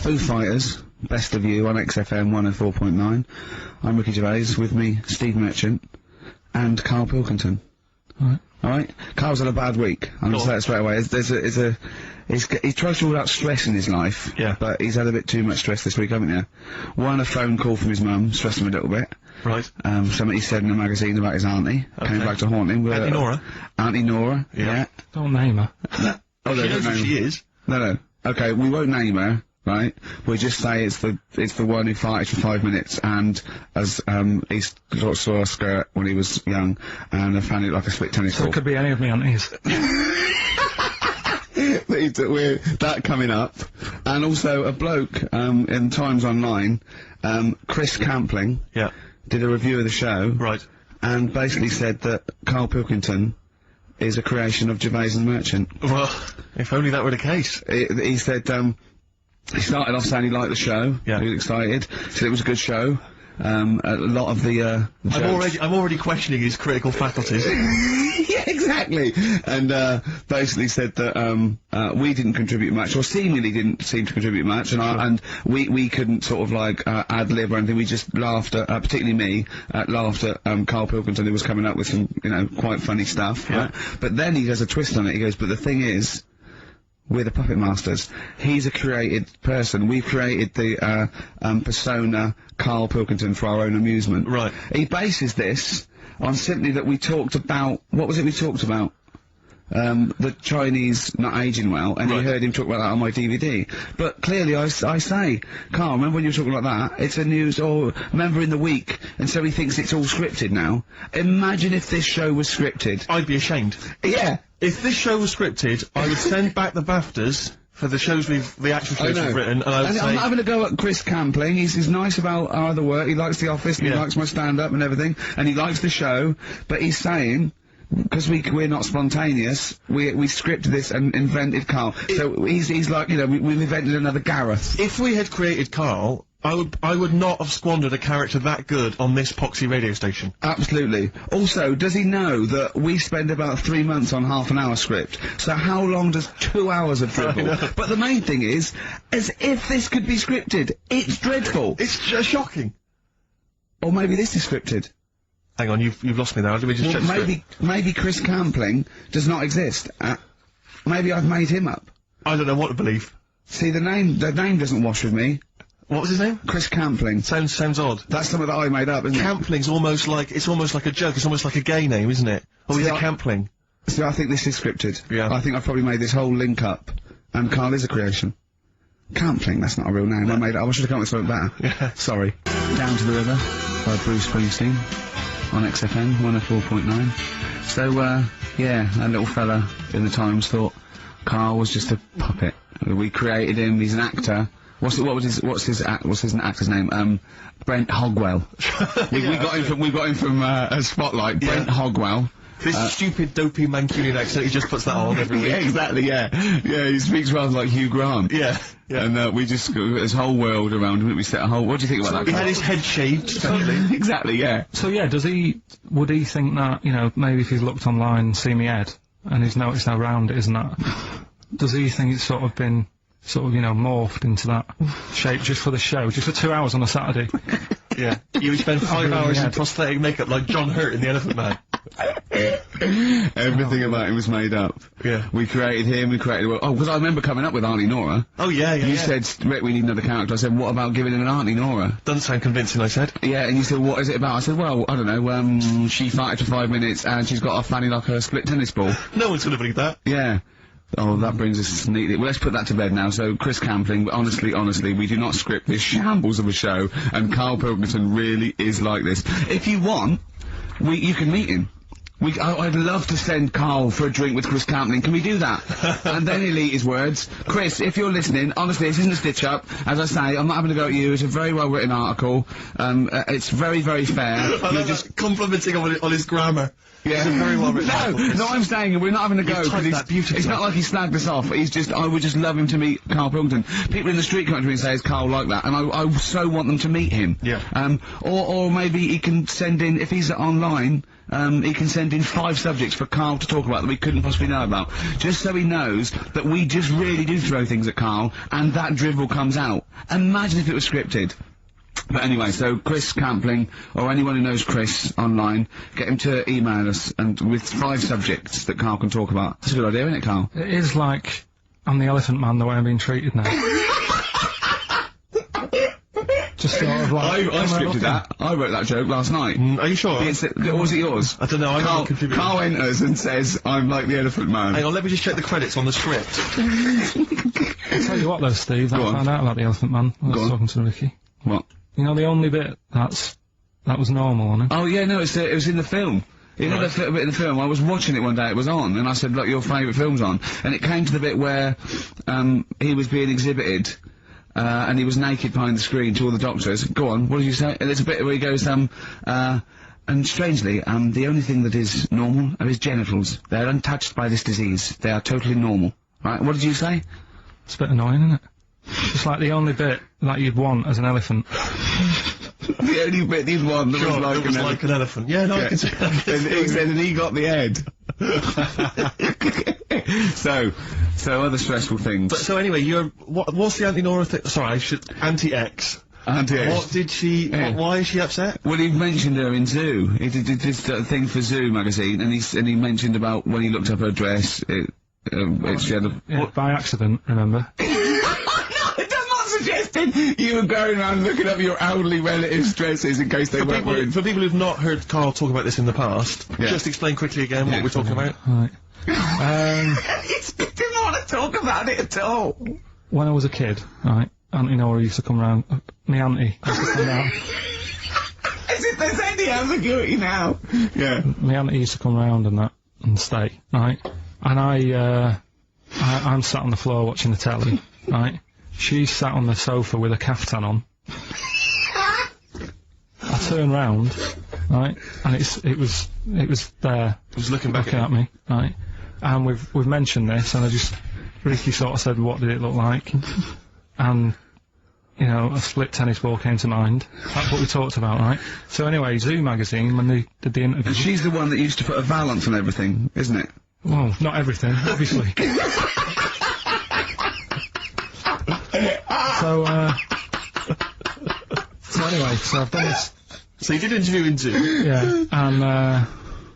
Foo Fighters, Best of You on XFM 104.9. I'm Ricky Gervais, with me, Steve Merchant, and Karl Pilkington. Alright? Karl's had a bad week. I'm just saying that straight away. He tries to rule out stress in his life, but he's had a bit too much stress this week, haven't you? One, a phone call from his mum, stressed him a little bit. Right. Something he said in a magazine about his auntie, came back to haunt him. Auntie Nora? Auntie Nora, yeah. Don't name her. No. Oh, she knows who she is. No. Okay, we won't name her, right? We'll just say it's the one who farted for 5 minutes, and as, he sort of saw a skirt when he was young, and I found it like a split tennis ball. So it could be any of me aunties. We're that coming up, and also a bloke in Times Online, Chris Campling, did a review of the show, right, and basically said that Karl Pilkington is a creation of Gervais and Merchant. Well, if only that were the case. He said he started off saying he liked the show, he was excited, said it was a good show. A lot of the I'm already questioning his critical faculties. Yeah, exactly. And basically said that we didn't contribute much, or seemingly didn't seem to contribute much, and we couldn't sort of like ad lib or anything. We just laughed at, particularly me, laughed at Karl Pilkington, who was coming up with some, you know, quite funny stuff. Right? But then he does a twist on it. He goes, but the thing is, we're the puppet masters. He's a created person. We've created the persona Karl Pilkington for our own amusement. Right. He bases this on simply that we talked about, what was it we talked about? The Chinese not aging well, and you heard him talk about that on my DVD. But clearly I say, Karl, remember when you were talking about that? It's a news, or remember in the week, and so he thinks it's all scripted now. Imagine if this show was scripted. I'd be ashamed. Yeah. If this show was scripted, I would send back the BAFTAs for the actual shows we've written, and I would say... I'm not having a go at Chris Campling. He's nice about our other work. He likes The Office, and he likes my stand-up and everything, and he likes the show, but he's saying, because we're not spontaneous, we scripted this and invented Karl. So he's like, you know, we've invented another Gareth. If we had created Karl, I would not have squandered a character that good on this poxy radio station. Absolutely. Also, does he know that we spend about 3 months on half an hour script? So how long does 2 hours of dribble? But the main thing is, as if this could be scripted, it's dreadful. It's shocking. Or maybe this is scripted. Hang on, you've lost me now. Let me just check. Maybe Chris Campling does not exist. Maybe I've made him up. I don't know what to believe. See, the name doesn't wash with me. What was his name? Chris Campling. Sounds odd. That's something that I made up, isn't it? Campling's almost like a joke. It's almost like a gay name, isn't it? Or is it Campling? See, I think this is scripted. Yeah. I think I've probably made this whole link up, and Karl is a creation. Campling, that's not a real name. No. I made it. I should have come up with something better. Yeah. Sorry. Down to the River by Bruce Springsteen on XFM 104.9. So, yeah, that little fella in the Times thought Karl was just a puppet. We created him. He's an actor. What's his actor's name? Brent Hogwell. we got him from Spotlight. Brent Hogwell. This stupid, dopey Mancunian accent, he just puts that on every week. Yeah, exactly, yeah. Yeah, he speaks rather like Hugh Grant. Yeah. And, we just got this whole world around him, we set a whole... What do you think about that? He had his head shaved, especially. Exactly, yeah. So, yeah, would he think that, you know, maybe if he's looked online and seen me head, and he's noticed how round it is and that, does he think it's sort of been, you know, morphed into that shape just for the show, just for 2 hours on a Saturday? Yeah. You would spend 5 hours in prosthetic makeup like John Hurt in The Elephant Man. Everything about him was made up. Yeah. We created him, we created... Oh, because I remember coming up with Auntie Nora. Oh, yeah. You said, Rick, we need another character. I said, what about giving him an Auntie Nora? Doesn't sound convincing, I said. Yeah, and you said, what is it about? I said, well, I don't know, she farted for 5 minutes and she's got a fanny like a split tennis ball. No one's gonna believe that. Yeah. Oh, that brings us neatly. Well, let's put that to bed now. So, Chris Campling, honestly, we do not script this shambles of a show, and Karl Pilkington really is like this. If you want, you can meet him. I'd love to send Karl for a drink with Chris Campling. Can we do that? And then he'll eat his words. Chris, if you're listening, honestly, this isn't a stitch-up. As I say, I'm not having a go at you. It's a very well-written article. It's very, very fair. You're just complimenting on his grammar. Yeah. It's a very well-written article. No, I'm saying we're not having a go. It's not like he snagged us off. I would just love him to meet Karl Pilkington. People in the street come up to me and say, is Karl like that? And I so want them to meet him. Yeah. Or maybe he can send in, if he's online, he can send in 5 subjects for Carl to talk about that we couldn't possibly know about. Just so he knows that we just really do throw things at Carl, and that drivel comes out. Imagine if it was scripted. But anyway, so Chris Campling, or anyone who knows Chris online, get him to email us, and with 5 subjects that Carl can talk about. That's a good idea, isn't it, Carl? It is like, I'm the Elephant Man, the way I'm being treated now. Just sort of like... I scripted that. I wrote that joke last night. Are you sure? Or was it yours? I don't know, I'm not contributing. Carl enters and says, I'm like the Elephant Man. Hang on, let me just check the credits on the script. I'll tell you what though, Steve, that I found out about the Elephant Man. I was talking to Ricky. What? You know, the only bit that was normal on it. Oh yeah, no, it was in the film. You know the bit in the film, I was watching it one day, it was on, and I said, look, your favourite film's on. And it came to the bit where, he was being exhibited, and he was naked behind the screen to all the doctors. Go on, what did you say? And there's a bit where he goes, and strangely, the only thing that is normal are his genitals. They're untouched by this disease. They are totally normal. Right, what did you say? It's a bit annoying, isn't it? It's like the only bit that you'd want as an elephant. The only bit you'd want that was like an elephant. Yeah, no, I can see that. And he said, and he got the head. So other stressful things. But so anyway, what's the anti-Nora thing? Sorry, anti-X. Anti-X. What did she, why is she upset? Well, he mentioned her in Zoo. He did this thing for Zoo magazine, and he mentioned about when he looked up her dress, she had a... by accident, remember? You were going around looking up your elderly relatives' dresses in case they weren't wearing... For people who've not heard Carl talk about this in the past, just explain quickly again what we're talking about. Right. He didn't want to talk about it at all. When I was a kid, right, Auntie Nora used to come round... my auntie used to come round... As if there's any ambiguity now. Yeah. My auntie used to come round and stay, right? And I'm sat on the floor watching the telly, right? She sat on the sofa with a caftan on. I turned round, right, and it was there. It was looking back at me, right. And we've mentioned this, and Ricky sort of said, what did it look like? And, you know, a split tennis ball came to mind. That's what we talked about, right? So anyway, Zoo magazine, when they did the interview... And she's the one that used to put a valance on everything, isn't it? Well, not everything, obviously. So anyway, so I've done this. So you did an interview in Zoo? Yeah,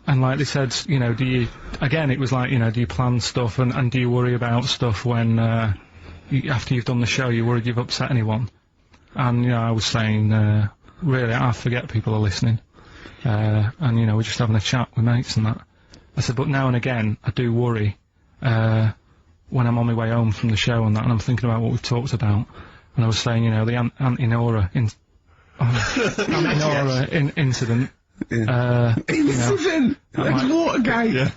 and like they said, you know, it was like, you know, do you plan stuff and do you worry about stuff when, after you've done the show, you worried you've upset anyone? And, you know, I was saying, really, I forget people are listening. And, you know, we're just having a chat with mates and that. I said, but now and again, I do worry, when I'm on my way home from the show and that, and I'm thinking about what we've talked about. And I was saying, you know, the Auntie Nora incident. Incident? That's Watergate! Yeah.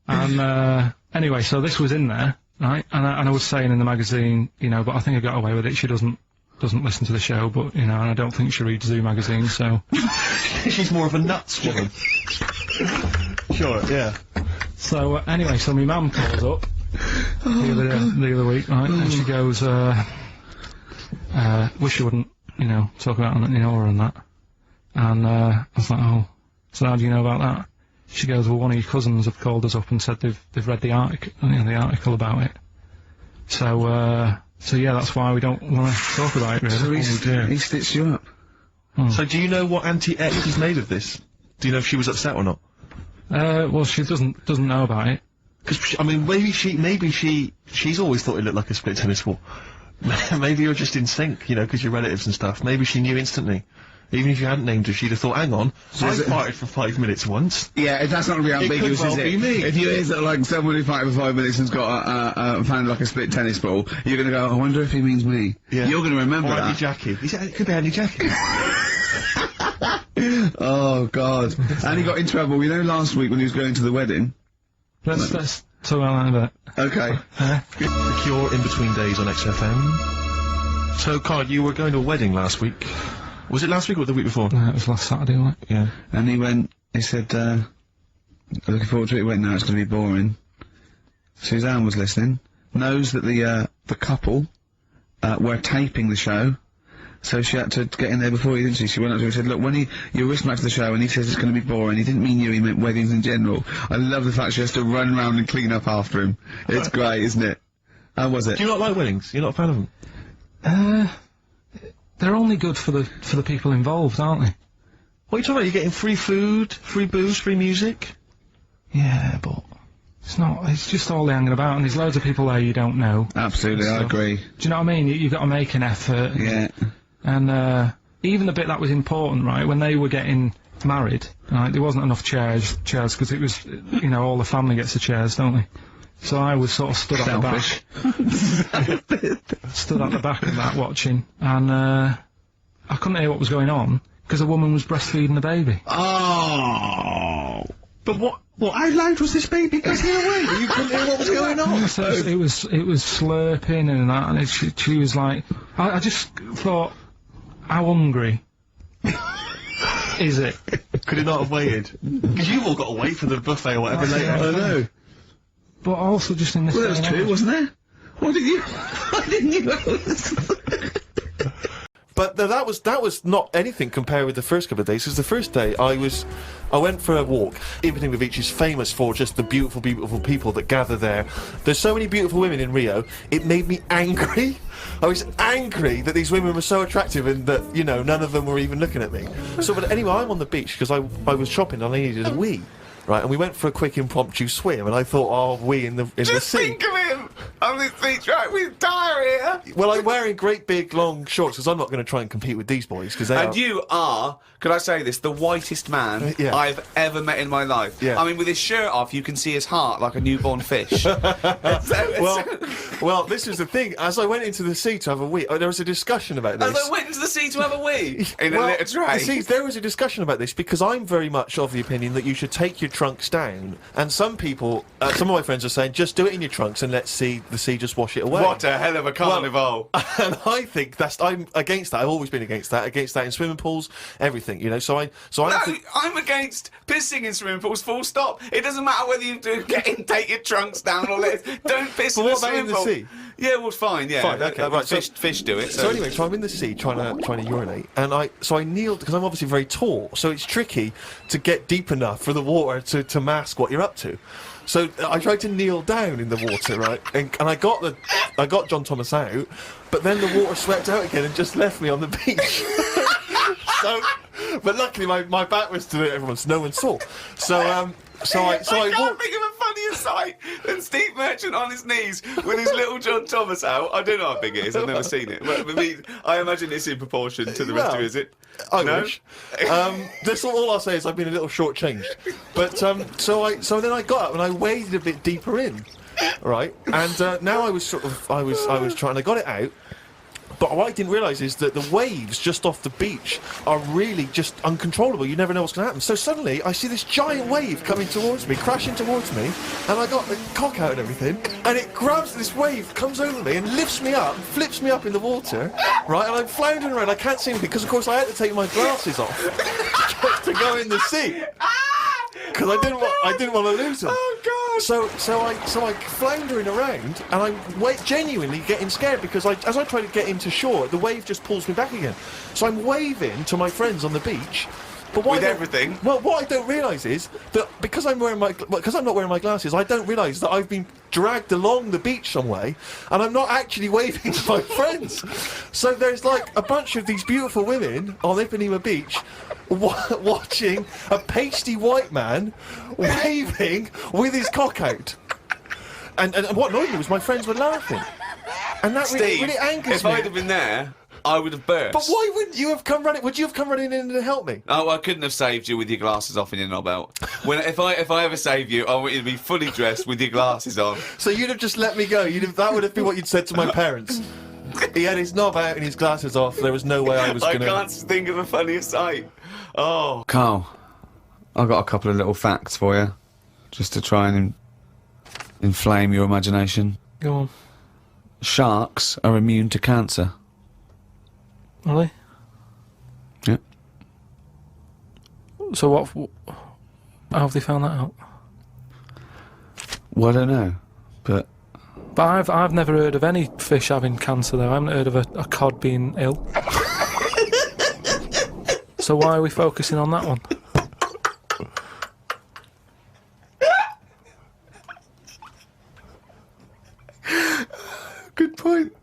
And, anyway, so this was in there, right? And I was saying in the magazine, you know, but I think I got away with it. She doesn't listen to the show, but, you know, and I don't think she reads Zoo magazine, so... She's more of a nuts woman. Sure, yeah. So, anyway, so my mum calls up the other week, right, and she goes, wish you wouldn't, you know, talk about Auntie Nora and that. And, I was like, oh, so how do you know about that? She goes, well, one of your cousins have called us up and said they've read the article about it. So yeah, that's why we don't want to talk about it, really. So he stitched you up. So do you know what Anti-X is made of this? Do you know if she was upset or not? Well, she doesn't know about it. Because, I mean, maybe she's always thought it looked like a split tennis ball. Maybe you're just in sync, you know, because you're relatives and stuff. Maybe she knew instantly. Even if you hadn't named her, she'd have thought, hang on, I farted for 5 minutes once. Yeah, that's not really ambiguous, is it? Be me. If you hear like someone who farted for 5 minutes and's got found like a split tennis ball, you're gonna go, I wonder if he means me. Yeah. You're gonna remember that. Auntie Jackie. It could be Auntie Jackie. Oh, God. And he got in trouble, you know, last week when he was going to the wedding? Let's talk about that a bit. Okay. The Cure in between days on XFM. So, Carl, you were going to a wedding last week. Was it last week or the week before? No, it was last Saturday, wasn't it? Yeah. And he said, looking forward to it. He went, no, it's going to be boring. Suzanne was listening, knows that the couple, were taping the show, so she had to get in there before you, didn't she? She went up to him and said, look, when you're listening back to the show and he says it's going to be boring, he didn't mean you, he meant weddings in general. I love the fact she has to run around and clean up after him. It's great, isn't it? How was it? Do you not like weddings? You're not a fan of them? They're only good for the people involved, aren't they? What are you talking about? You're getting free food, free booze, free music? Yeah, but it's just all hanging about, and there's loads of people there you don't know. Absolutely, I agree. Do you know what I mean? You've got to make an effort. Yeah. And, even the bit that was important, right, when they were getting married, right, there wasn't enough chairs, because it was, you know, all the family gets the chairs, don't they? So I was sort of stood at the back. Stood at the back of that watching, and, I couldn't hear what was going on, because a woman was breastfeeding the baby. Oh! But what, how loud was this baby guzzling away? You couldn't hear what was going on? So it was slurping and that, and she was like, I just thought, how hungry is it? Could it not have waited? Because you've all got to wait for the buffet or whatever later. I know. But also just in this. Well, there was two, wasn't there? Why didn't you? But that was not anything compared with the first couple of days, because the first day I went for a walk. Iping Beach is famous for just the beautiful, beautiful people that gather there. There's so many beautiful women in Rio, it made me angry. I was angry that these women were so attractive and that, you know, none of them were even looking at me. So, but anyway, I'm on the beach because I was shopping and I needed a wee. Right, and we went for a quick impromptu swim, and I thought, oh, wee in the sea. Just think of him on this beach, right, with diarrhea. Well, I'm wearing great big long shorts because I'm not going to try and compete with these boys because they And you are, could I say this, the whitest man Yeah. I've ever met in my life. Yeah. I mean, with his shirt off, you can see his heart like a newborn fish. Well, this was the thing. As I went into the sea to have a wee, there was a discussion about this. As I went into the sea to have a wee in a little tray. You see, there was a discussion about this because I'm very much of the opinion that you should take your trunks down, and some people, some of my friends are saying, just do it in your trunks and let the sea just wash it away. What a hell of a carnival. And I think I'm against that. I've always been against that in swimming pools, everything, you know. So I'm against pissing in swimming pools, full stop. It doesn't matter whether you do take your trunks down or don't piss But in the what about swimming in the pool. sea? Yeah, well, fine, yeah. Fine, okay, right, Fish do it. So anyway, so I'm in the sea trying to urinate, and I kneeled because I'm obviously very tall, so it's tricky to get deep enough for the water to mask what you're up to. So I tried to kneel down in the water, right, and I got John Thomas out, but then the water swept out again and just left me on the beach. But luckily my back was to everyone, so no one saw. I can't think of a funnier sight than Steve Merchant on his knees with his little John Thomas out. I don't know how big it is, I've never seen it. But I imagine it's in proportion to the rest of it, is it? I No? wish. That's all I'll say is I've been a little shortchanged. But so then I got up and I waded a bit deeper in, right? And now I was trying. I got it out. But what I didn't realise is that the waves just off the beach are really just uncontrollable. You never know what's going to happen. So suddenly, I see this giant wave coming towards me, crashing towards me, and I got the cock out and everything, and it grabs this wave, comes over me, and lifts me up, flips me up in the water, right, and I'm floundering around. I can't see anything, because, of course, I had to take my glasses off to go in the sea. Because I didn't want to lose them. Oh, God! So I floundering around, and I'm genuinely getting scared because as I try to get into shore, the wave just pulls me back again. So I'm waving to my friends on the beach. But With everything? Well, what I don't realise is that because I'm not wearing my glasses, I don't realise that I've been dragged along the beach some way, and I'm not actually waving to my friends. So there's like a bunch of these beautiful women on Ipanema Beach watching a pasty white man waving with his cock out. And what annoyed me was my friends were laughing. And that Steve, really angers if me. I'd have been there, I would have burst. But why wouldn't you have come running? Would you have come running in to help me? Oh, I couldn't have saved you with your glasses off and your knob out. If I ever save you, I want you to be fully dressed with your glasses on. So you'd have just let me go. That would have been what you'd said to my parents. He had his knob out and his glasses off. There was no way I was going to... I can't think of a funnier sight. Oh. Carl, I've got a couple of little facts for you, just to try and inflame your imagination. Go on. Sharks are immune to cancer. Are they? Yeah. So how have they found that out? Well, I don't know, but But I've never heard of any fish having cancer though. I haven't heard of a cod being ill. So why are we focusing on that one? Good point.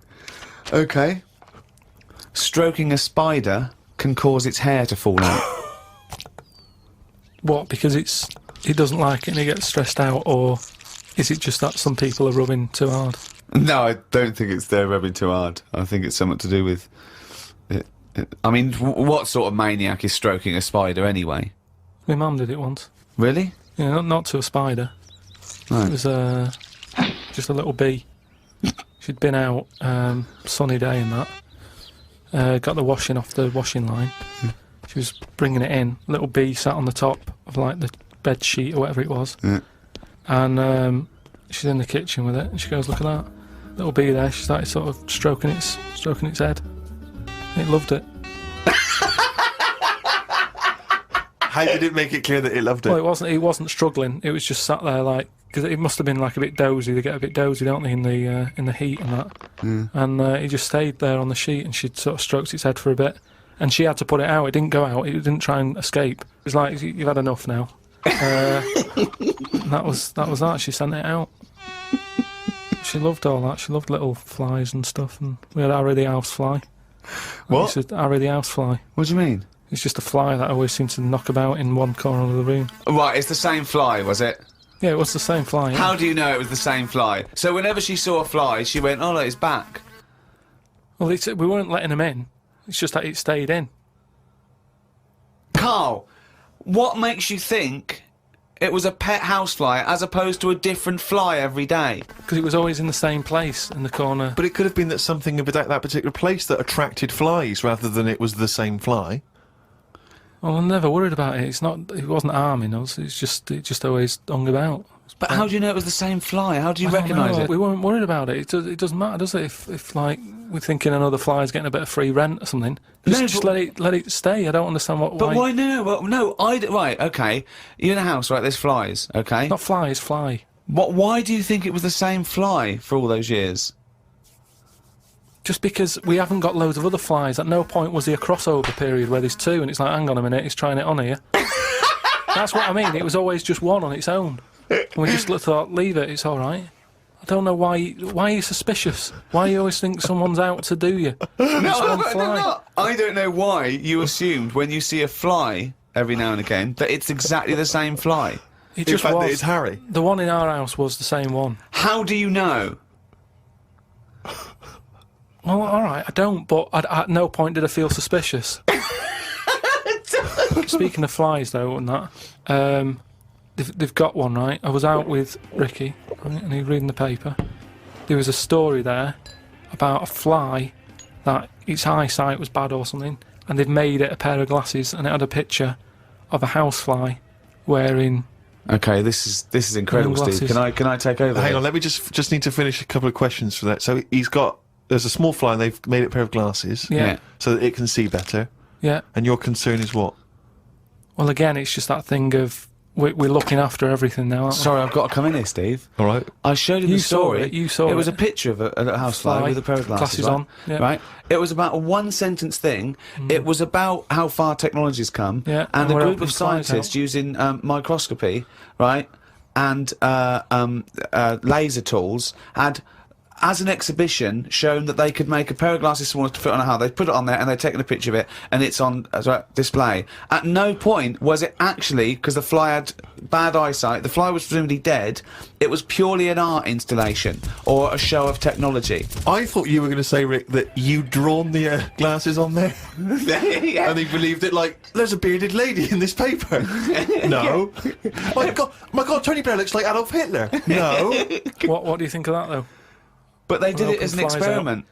Okay. Stroking a spider can cause its hair to fall out. What? Because it doesn't like it and it gets stressed out, or is it just that some people are rubbing too hard? No, I don't think it's they're rubbing too hard. I think it's something to do with it. I mean, what sort of maniac is stroking a spider anyway? My mum did it once. Really? Yeah, not to a spider. Right. It was just a little bee. She'd been out, sunny day and that. Got the washing off the washing line. She was bringing it in. Little bee sat on the top of like the bed sheet or whatever it was. Yeah. And she's in the kitchen with it, and she goes, "Look at that little bee there." She started sort of stroking its head. It loved it. How did it make it clear that it loved it? Well, it wasn't struggling. It was just sat there like, because it must have been like a bit dozy. They get a bit dozy, don't they, in the heat and that. And he just stayed there on the sheet, and she sort of stroked its head for a bit, and she had to put it out. It didn't go out. It didn't try and escape. It was like, "You've had enough now." That was that. She sent it out. She loved all that. She loved little flies and stuff. And we had Harry the housefly. What? Harry the housefly. What do you mean? It's just a fly that always seems to knock about in one corner of the room. Right, it's the same fly, was it? Yeah, it was the same fly. Yeah. How do you know it was the same fly? So whenever she saw a fly, she went, "Oh, look, it's back." Well, we weren't letting him in. It's just that it stayed in. Carl, what makes you think it was a pet housefly as opposed to a different fly every day? Because it was always in the same place in the corner. But it could have been that something about that particular place that attracted flies rather than it was the same fly. Well, I'm never worried about it. It wasn't harming us. It just always hung about. But how do you know it was the same fly? How do you I don't recognise know. it? We weren't worried about it. It doesn't matter, does it? If like we're thinking another fly's getting a bit of free rent or something, just let it stay. I don't understand what. But why no? Well, no, right, okay. You're in a house, right? There's flies, okay. Not flies, fly. Why do you think it was the same fly for all those years? Just because we haven't got loads of other flies. At no point was there a crossover period where there's two, and it's like, hang on a minute, he's trying it on here. That's what I mean. It was always just one on its own. And we just thought, leave it, it's all right. I don't know why are you suspicious? Why you always think someone's out to do you? No, I don't know why you assumed when you see a fly every now and again that it's exactly the same fly. It just In fact, was. it's Harry. The one in our house was the same one. How do you know? Well, all right, I don't, but at no point did I feel suspicious. Speaking of flies, though, and that, they've got one, right? I was out with Ricky, right, and he was reading the paper. There was a story there about a fly that its eyesight was bad or something, and they've made it a pair of glasses, and it had a picture of a housefly wearing. Okay, this is incredible, Steve. Can I take over? Hang on, let me just need to finish a couple of questions for that. So there's a small fly and they've made it a pair of glasses. Yeah. So that it can see better. Yeah. And your concern is what? Well, again, it's just that thing of we're looking after everything now, aren't we? Sorry, I've got to come in here, Steve. All right. I showed you the story. You saw it. It was a picture of a housefly with a pair of glasses Glasses on, yeah. Right. It was about a one-sentence thing. It was about how far technology's come, Yeah, and and a we're group helping of flies scientists out. using microscopy, right, and laser tools had, as an exhibition, shown that they could make a pair of glasses smaller to fit on a house. They put it on there and they'd taken a picture of it, and it's on display. At no point was it actually, because the fly had bad eyesight, the fly was presumably dead, it was purely an art installation or a show of technology. I thought you were going to say, Rick, that you'd drawn the glasses on there. Yeah. And he believed it like, there's a bearded lady in this paper. No. My God, Tony Blair looks like Adolf Hitler. No. What do you think of that, though? But they did it Open as an flies experiment.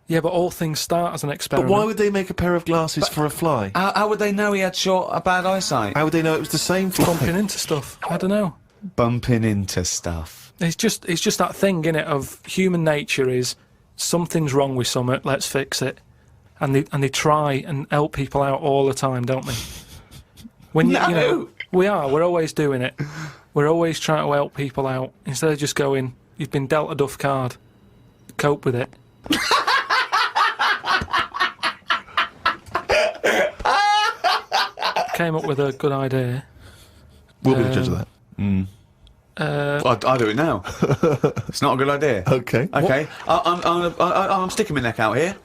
Yeah, but all things start as an But experiment. why would they make a pair of glasses for a fly? How would they know he had bad eyesight? How would they know it was the same fly? bumping into stuff? I don't know. Bumping into stuff. It's just that thing, innit, of human nature is something's wrong with something, let's fix it. And they try and help people out all the time, don't they? When you know, we're always doing it. We're always trying to help people out instead of just going, you've been dealt a duff card, cope with it. came up with a good idea. We'll be the judge of that. I'll do it now. It's not a good idea. Okay. Okay. I'm sticking my neck out here.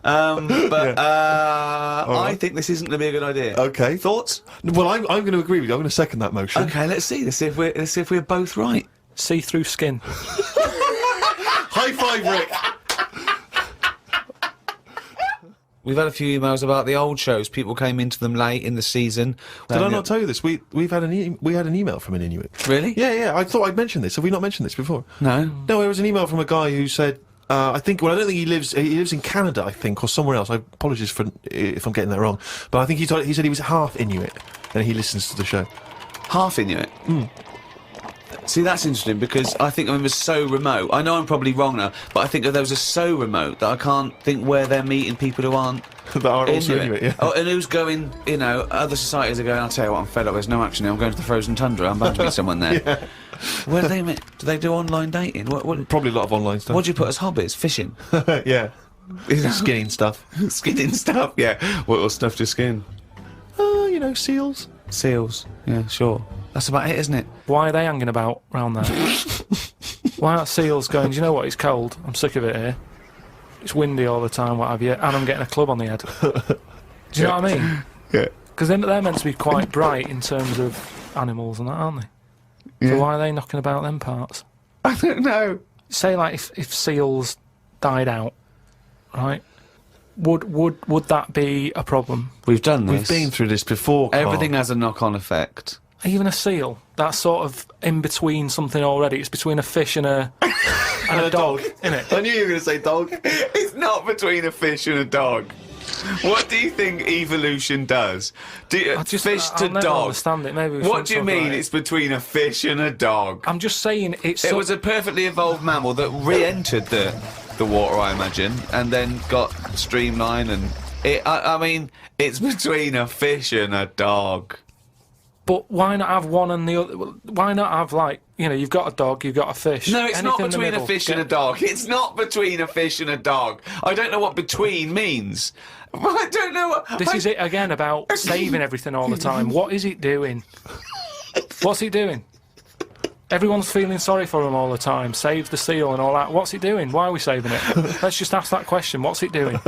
I think this isn't going to be a good idea. Okay. Thoughts? Well, I'm going to agree with you. I'm going to second that motion. Okay, let's see. Let's see if we're both right. See-through skin. High five, Rick. We've had a few emails about the old shows. People came into them late in the season. Did I not tell you this? We had an email from an Inuit. Really? Yeah. I thought I'd mentioned this. Have we not mentioned this before? No. No, there was an email from a guy who said, I don't think he lives in Canada, I think, or somewhere else. I apologise for if I'm getting that wrong. But I think he said he was half Inuit, and he listens to the show. Half Inuit? See, that's interesting, because I think it was so remote. I know I'm probably wrong now, but I think that those are so remote that I can't think where they're meeting people who aren't That are also Inuit, yeah. Oh, and who's going, other societies are going, I'll tell you what, I'm fed up, there's no action here, I'm going to the frozen tundra, I'm bound to meet someone there. Yeah. Where do they meet? Do they do online dating? What Probably a lot of online stuff. do you put as hobbies? Fishing? Yeah. Skinning stuff. Skinning stuff, yeah. What stuff to skin? Seals. Seals, yeah, sure. That's about it, isn't it? Why are they hanging about round there? Why aren't seals going, do you know what, it's cold, I'm sick of it here. It's windy all the time, what have you, and I'm getting a club on the head. Do you know what I mean? Yeah. Because they're meant to be quite bright in terms of animals and that, aren't they? Yeah. So why are they knocking about them parts? I don't know. Say, like, if seals died out, right? Would that be a problem? We've done We've this. been through this before, Carl. Everything has a knock-on effect. Even a seal, that's sort of in between something already. It's between a fish and a dog, isn't it? I knew you were going to say dog. It's not between a fish and a dog. What do you think evolution does? Fish to I'll never dog. understand it. Maybe we What shouldn't do you talk mean about it. it's between a fish and a dog? I'm just saying it's. It was a perfectly evolved mammal that re-entered the water, I imagine, and then got streamlined. And I mean, it's between a fish and a dog. But why not have one and the other? Why not have, like, you've got a dog, you've got a fish. No, it's not Anything in the between a middle. fish and a dog. It's not between a fish and a dog. I don't know what between means. I don't know what... This is it again about saving everything all the time. What is it doing? What's it doing? Everyone's feeling sorry for him all the time. Save the seal and all that. What's it doing? Why are we saving it? Let's just ask that question. What's it doing?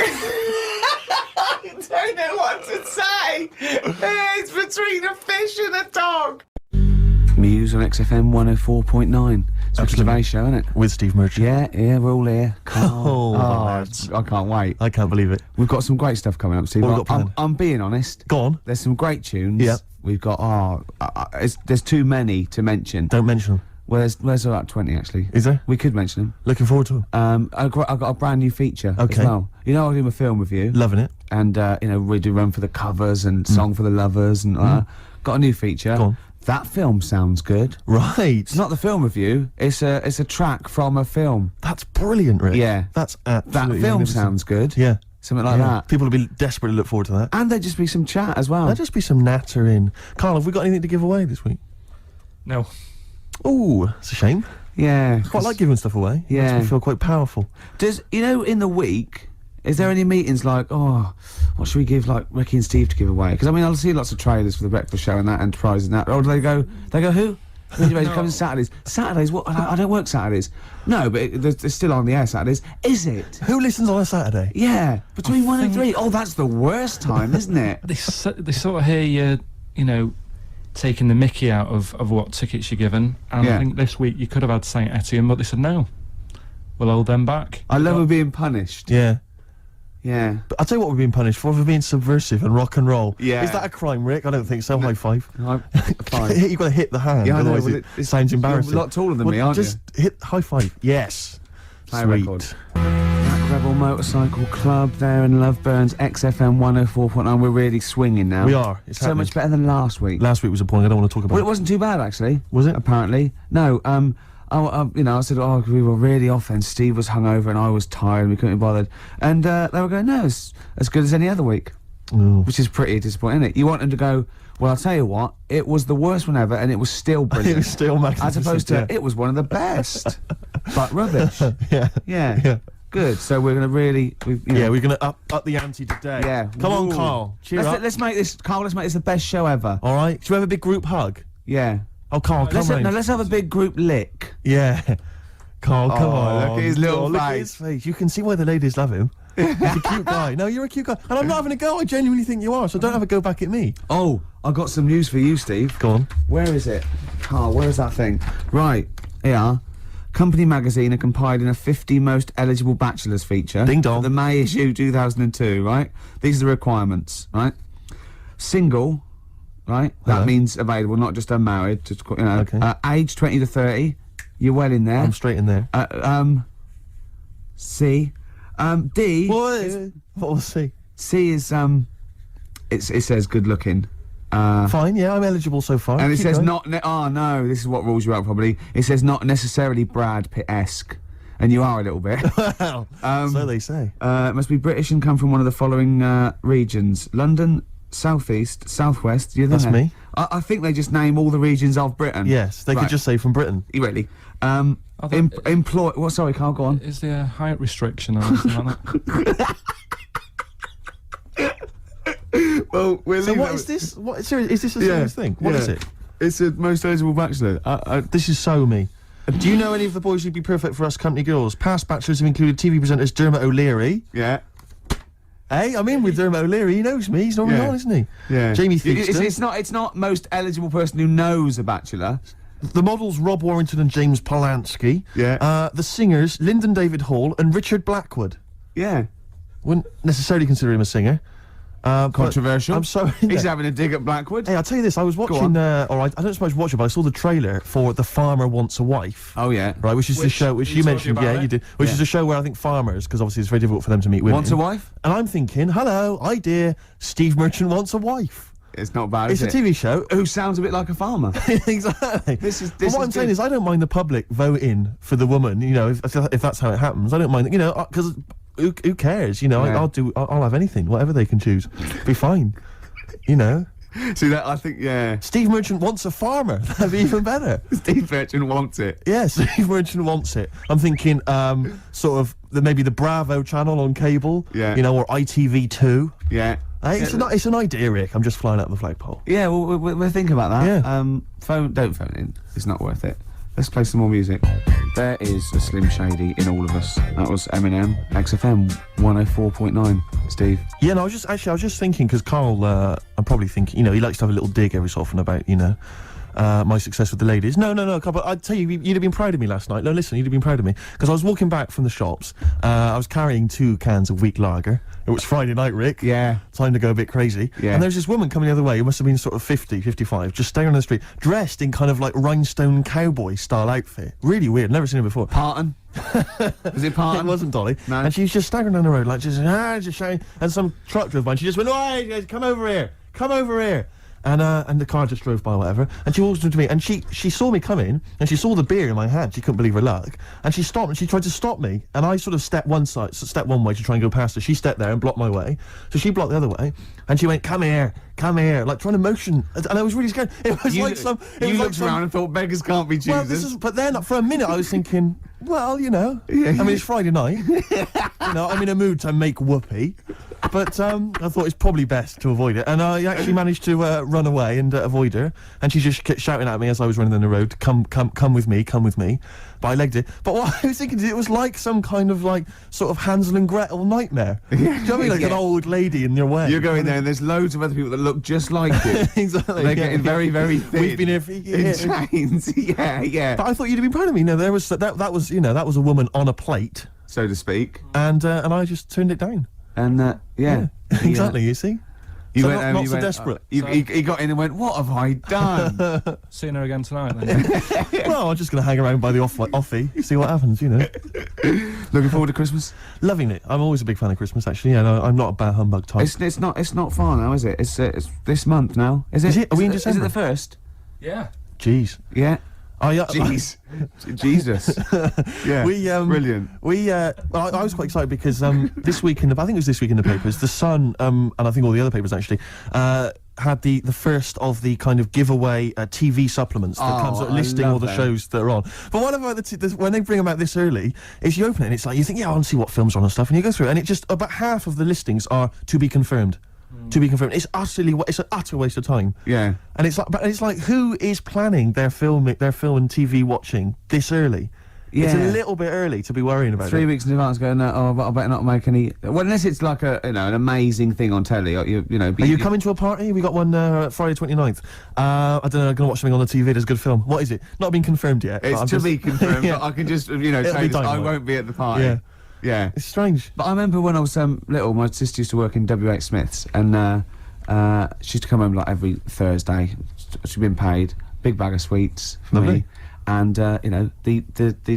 I don't know what to say. It's between a fish and a dog. Muse on XFM 104.9. It's a Gervais show, isn't it? With Steve Merchant. Yeah, we're all here. Oh, lads. I can't wait. I can't believe it. We've got some great stuff coming up, Steve. What have we got planned? I'm being honest. Go on. There's some great tunes. Yep. We've got, there's too many to mention. Don't mention them. Well, there's about 20, actually. Is there? We could mention them. Looking forward to them. I've got a brand new feature Okay. as well. I'll do my film review. Loving it. And, we do Run for the Covers and Song for the Lovers and got a new feature. Go on. That film sounds good. Right. It's not the film review, it's a track from a film. That's brilliant, Rick. Yeah. That's That absolutely film magnificent. sounds good. Yeah. Something like that. People will be desperately look forward to that. And there'd just be some chat as well. There'll just be some natter in. Carl, have we got anything to give away this week? No. Ooh, it's a shame. Yeah. Quite like giving stuff away. Yeah. Makes me feel quite powerful. Does, in the week, is there any meetings like, what should we give, like, Ricky and Steve to give away? Because, I mean, I'll see lots of trailers for the breakfast show and that, Enterprise and that. Or do they go, who? It comes Saturdays. Saturdays? What? I don't work Saturdays. No, but they're still on the air Saturdays. Is it? Who listens on a Saturday? Yeah. Between 1 and 3. Oh, that's the worst time, isn't it? They sort of hear you, taking the mickey out of what tickets you're given. And Yeah. I think this week you could have had St Etienne, but they said no. We'll hold them back. I love her being punished. Yeah. Yeah. But I'll tell you what we're being punished for being subversive and rock and roll. Yeah. Is that a crime, Rick? I don't think so. High five. Fine. You've got to hit the hand, Yeah, I know, otherwise well, it sounds embarrassing. You're a lot taller than me, aren't just hit high five. Yes. Play a Sweet. record. Black Rebel Motorcycle Club there in Loveburns, XFM 104.9. We're really swinging now. We are. It's so happening. much better than last week. Last week was appalling. I don't want to talk about Well, it it. wasn't too bad, actually. Was it? Apparently. No, I said, we were really off and Steve was hungover and I was tired and we couldn't be bothered. And they were going, no, it's as good as any other week. Oh. Which is pretty disappointing, isn't it? You want them to go, well, I'll tell you what, it was the worst one ever and it was still brilliant. It was still magnificent. As opposed to, yeah. it was one of the best. But rubbish. Yeah. Yeah. Yeah. Good. So we're gonna really, Yeah, we're gonna up the ante today. Yeah. Come on, Ooh. Carl. Cheer up. Let's make this, Carl. Let's make this the best show ever. All right. Should we have a big group hug? Yeah. Oh, Carl, come round. Let's have a big group lick. Yeah. Carl, come on. look at his little look at face. his face. You can see why the ladies love him. He's a cute guy. No, you're a cute guy. And I'm not having a go. I genuinely think you are, so don't have a go back at me. Oh, I got some news for you, Steve. Go on. Where is it? Carl, where is that thing? Right, here. Company Magazine are compiling a 50 most eligible bachelors feature. Ding dong. For the May issue 2002, right? These are the requirements, right? Single, right? That means available, not just unmarried. Just, you know. Okay. Age 20 to 30. You're well in there. I'm straight in there. C. D. What was C? C is, it says good looking. Fine, yeah, I'm eligible so far. And it Keep says going. not, oh no, this is what rules you out probably. It says not necessarily Brad Pitt-esque. And you are a little bit. Well, so they say. Must be British and come from one of the following regions. London, South East, South West. You're That's there. me. I think they just name all the regions of Britain. Yes, they Right. could just say from Britain. Really. thought- Employ. What? Sorry, Carl. Go on. Is there a height restriction or anything like that? Well, we're So what is this? What, seriously, is this a serious thing? What is it? It's a most eligible bachelor. This is so me. Do you know any of the boys who'd be perfect for us company girls? Past bachelors have included TV presenters Dermot O'Leary. Yeah. Hey, I'm in with Dermot O'Leary. He knows me. He's normally Yeah. on, isn't he? Yeah. Jamie It's, Theakston. it's not most eligible person who knows a bachelor. The models Rob Warrington and James Polanski. Yeah. The singers Lyndon David Hall and Richard Blackwood. Yeah. Wouldn't necessarily consider him a singer. But Controversial. I'm sorry. He's having a dig at Blackwood. Hey, I'll tell you this. I was watching. on. I don't suppose watch it, but I saw the trailer for The Farmer Wants a Wife. Oh yeah. Right, which is the show which he you told you mentioned. about Yeah, it? you did. Which is a show where I think farmers, because obviously it's very difficult for them to meet women. Wants a wife? And I'm thinking, hello, idea. Steve Merchant wants a wife. It's not bad. It's a is it? TV show. Who sounds a bit like a farmer. Exactly. This But what I'm saying is, I don't mind the public voting for the woman. You know, if that's how it happens, I don't mind. You know, because who cares? You know, Yeah. I'll have anything, whatever they can choose. Be fine. You know, See that? I think yeah. Steve Merchant wants a farmer. That'd be even better. Steve Merchant wants it. Yeah, Steve Merchant wants it. I'm thinking, sort of maybe the Bravo channel on cable. Yeah. You know, or ITV2. Yeah. Hey, it's an idea, Rick. I'm just flying out the flagpole. Yeah. Well, we'll think about that. Yeah. Don't phone in. It's not worth it. Let's play some more music. There is a Slim Shady in all of us. That was Eminem, XFM 104.9. Steve. Yeah, no, I was just thinking, because Carl, I'm probably thinking, you know, he likes to have a little dig every so often about, you know, my success with the ladies. No, Carl, but I'd tell you, you'd have been proud of me last night. No, listen, you'd have been proud of me. Because I was walking back from the shops, I was carrying 2 cans of weak lager. It was Friday night, Rick. Yeah. Time to go a bit crazy. Yeah. And there's this woman coming the other way, who must have been sort of 50, 55, just staring on the street, dressed in kind of like rhinestone cowboy style outfit. Really weird, never seen her before. Parton. Was it Parton? It wasn't Dolly. No. And she's just staggering down the road, like just shouting. And some truck drove by, and she just went, "Oi, come over here, come over here." And the car just drove by, or whatever. And she walked into me, and she saw me coming, and she saw the beer in my hand. She couldn't believe her luck, and she stopped, and she tried to stop me. And I sort of stepped one way to try and go past her. She stepped there and blocked my way, so she blocked the other way, and she went, come here, like trying to motion. And I was really scared. It was like some. It You was like looked some, around and thought beggars can't be well, choosers. but then for a minute I was thinking, well, you know, I mean it's Friday night, you know, I'm in a mood to make whoopee, but I thought it's probably best to avoid it, and I actually managed to run away and avoid her, and she just kept shouting at me as I was running down the road, come with me, but I legged it. But what I was thinking is it was like some kind of like sort of Hansel and Gretel nightmare. Do you know what I mean? Like an old lady in your way. You're going there and there's loads of other people that look just like you. Exactly. They're getting very, very thin. We've been here for years. In chains. Yeah. But I thought you'd have been proud of me. No, there was that was, you know, that was a woman on a plate, So to speak. and I just turned it down. And yeah. Exactly. You see, You So went not- home, not you so went, desperate. He got in and went, what have I done? Seeing her again tonight, then. well, I'm just going to hang around by the offie, see what happens. You know, Looking forward to Christmas? loving it. I'm always a big fan of Christmas. Actually, yeah, no, I'm not a bad humbug type. It's not far now, is it? It's this month now. Is it? Is it? Are we in Is December? it the first? Yeah. Jeez. Yeah. Jeez. Jesus. Yeah. We brilliant. I was quite excited because this week I think it was this week in the papers, The Sun and I think all the other papers actually had the first of the kind of giveaway TV supplements that comes I listing all the love shows that are on. But what about when they bring them out this early, is you open it and it's like, you think, yeah, I want to see what films are on and stuff, and you go through it, and it just, about half of the listings are to be confirmed. To be confirmed. It's it's an utter waste of time. Yeah. And it's like, who is planning their film and TV watching this early? Yeah. It's a little bit early to be worrying about 3 it. weeks in advance going, but I better not make any... Well, unless it's like an amazing thing on telly, or you know... Are you coming to a party? We got one Friday 29th. I don't know, I'm going to watch something on the TV, there's a good film. What is it? Not been confirmed yet. It's to be confirmed, Yeah. but I can just, say dynamite. I won't be at the party. Yeah. Yeah. It's strange. But I remember when I was little, my sister used to work in W.H. Smith's, and she used to come home like every Thursday. She'd been paid, big bag of sweets for Lovely. me, and the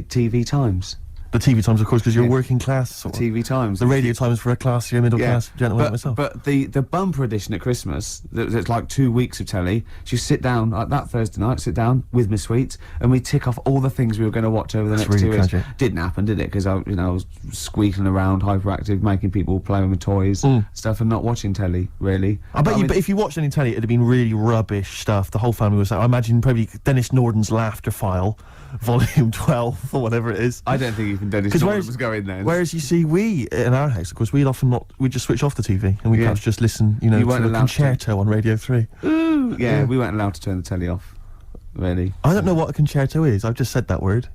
TV Times. The TV Times, of course, because you're Yeah. working class. Sort of. TV Times. The radio Times for a classier middle class gentleman like myself. But the bumper edition at Christmas, it's like 2 weeks of telly. She sit down like that Thursday night, sit down with my sweets, and we tick off all the things we were going to watch over the next really 2 years. tragic. Didn't happen, did it? Because I was squeaking around, hyperactive, making people play with my toys, stuff, and not watching telly really. I bet but if you watched any telly, it'd have been really rubbish stuff. The whole family was. I imagine probably Dennis Norden's Laughter File, Volume 12 or whatever it is. I don't think even Dennis Norton was going there. Whereas you see, we in our house, of course, we'd just switch off the TV and we'd perhaps just listen, You to weren't a allowed concerto on Radio 3. Yeah, we weren't allowed to turn the telly off. Really. I don't know what a concerto is. I've just said that word.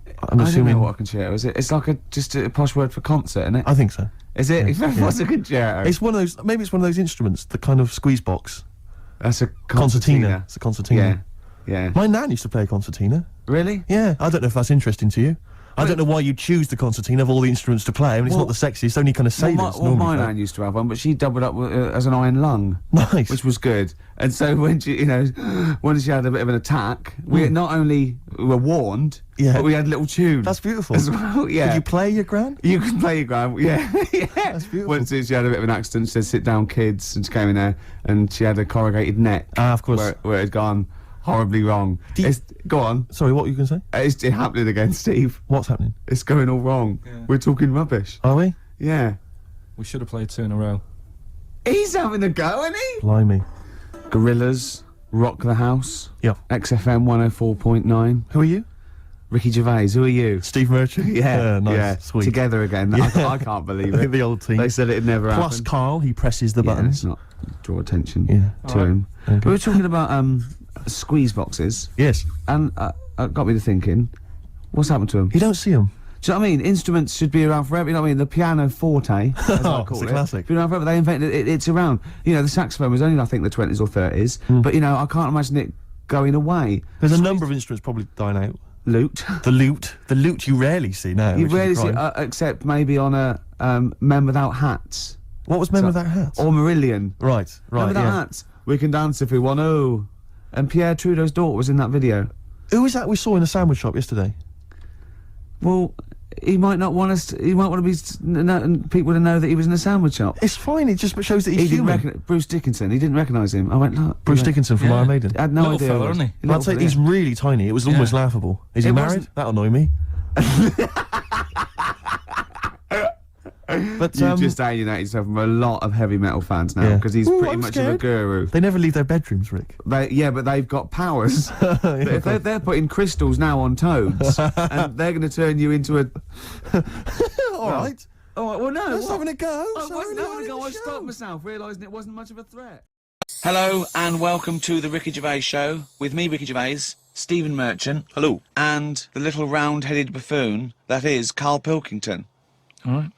I'm I don't assuming. know what a concerto is. It's like just a posh word for concert, isn't it? I think so. Is it? What's a concerto? It's one of those. Maybe it's one of those instruments, the kind of squeeze box. That's a Concertina. It's a concertina. Yeah. My nan used to play a concertina. Really? Yeah, I don't know if that's interesting to you. I don't know why you choose the concertina of all the instruments to play. I mean, it's not the sexiest, only kind of sailors. My nan used to have one, but she doubled up as an iron lung. Nice. Which was good. And so when she, when she had a bit of an attack, we not only were warned, but we had little tunes. That's beautiful. As well, yeah. Could you play your gran? You can play your gran, yeah. Yeah. That's beautiful. Once she had a bit of an accident, she said, "Sit down, kids," and she came in there, and she had a corrugated neck. Ah, of course. Where it had gone horribly wrong. Go on. Sorry, what were you going to say? It's happening again, Steve. What's happening? It's going all wrong. Yeah. We're talking rubbish. Are we? Yeah. We should have played 2 in a row. He's having a go, isn't he? Blimey. Gorillas, Rock the House. Yeah. XFM 104.9. Who are you? Ricky Gervais, who are you? Steve Merchant? Nice. Yeah. Sweet. Together again. I can't believe it. The old team. They said it'd never Plus happen. Carl, he presses the Yeah, buttons. let's not draw attention to Alright. him. Okay. We were talking about squeeze boxes, Yes. and it got me to thinking, what's happened to them? You don't see them. Do you know what I mean? Instruments should be around forever. You know what I mean? The piano forte, as I call it's a it, classic. been around forever. They invented it. It's around. The saxophone was only, I think, the 20s or 30s. But I can't imagine it going away. There's a number of instruments probably dying out. Lute. The lute you rarely see now. You which is rarely a see, crime. except maybe on a Men Without Hats. What was Men Without Hats? Or Marillion. Right, Men Without yeah. Hats. We can dance if we want to. And Pierre Trudeau's daughter was in that video. Who was that we saw in the sandwich shop yesterday? Well, he might not want us. He might want to be people to know that he was in a sandwich shop. It's fine, it just shows that he's He didn't human. recognize Bruce Dickinson. He didn't recognise him. I went, look. Bruce Dickinson from Yeah. Iron Maiden. I had no Little idea. fella, who it was. isn't he? Little I'd say fella, he's yeah. really tiny. It was almost laughable. Is he It married? wasn't- That'll annoy me. But You just alienate yourself from a lot of heavy metal fans now Yeah. because he's Ooh, pretty I'm much of a scared. guru. they never leave their bedrooms, Rick. But they've got powers. But if they're putting crystals now on toads, and they're going to turn you into a. All right. Oh well, no. Let's what? having a go. I so wasn't early having on a in go. the I show. stopped myself, realising it wasn't much of a threat. Hello and welcome to the Ricky Gervais Show with me, Ricky Gervais, Stephen Merchant. Hello. And the little round-headed buffoon that is Karl Pilkington. All right.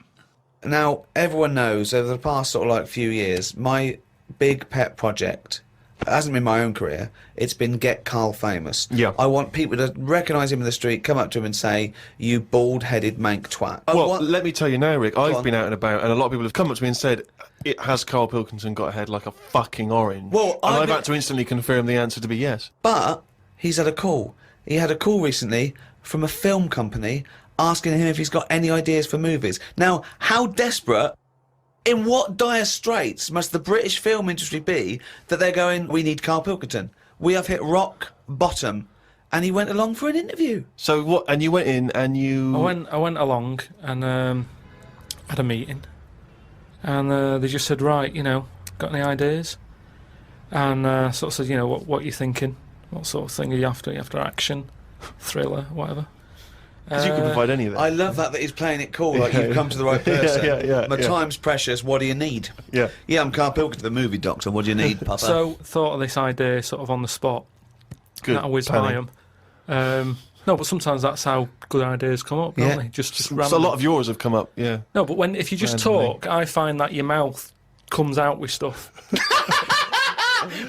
Now, everyone knows over the past sort of like few years, my big pet project, it hasn't been my own career, it's been get Carl famous. Yeah. I want people to recognise him in the street, come up to him and say, "You bald-headed mank twat." Well, let me tell you now, Rick, I've on. been out and about, and a lot of people have come up to me and said, "It has Karl Pilkington got a head like a fucking orange?" Well, and I've I've been- had to instantly confirm the answer to be yes. But he's had a call. He had a call recently from a film company asking him if he's got any ideas for movies. Now, how desperate, in what dire straits must the British film industry be that they're going, "We need Karl Pilkington. We have hit rock bottom." And he went along for an interview. So what? And you went in and you. I went along and had a meeting, and they just said, right, got any ideas? and sort of said, you know, what are you thinking? What sort of thing are you after? Are you after action, thriller, whatever? Because you can provide any of that. I love that he's playing it cool, like you've come to the right person. yeah. My time's precious, what do you need? Yeah. Yeah, I'm Carl Pilkington, the movie doctor, what do you need, Papa? So, thought of this idea sort of on the spot. Good. That I whiz by planning. him. No, but sometimes that's how good ideas come up, don't they? Just So a random. lot of yours have come up, yeah. No, but if you just Randomly. talk, I find that your mouth comes out with stuff.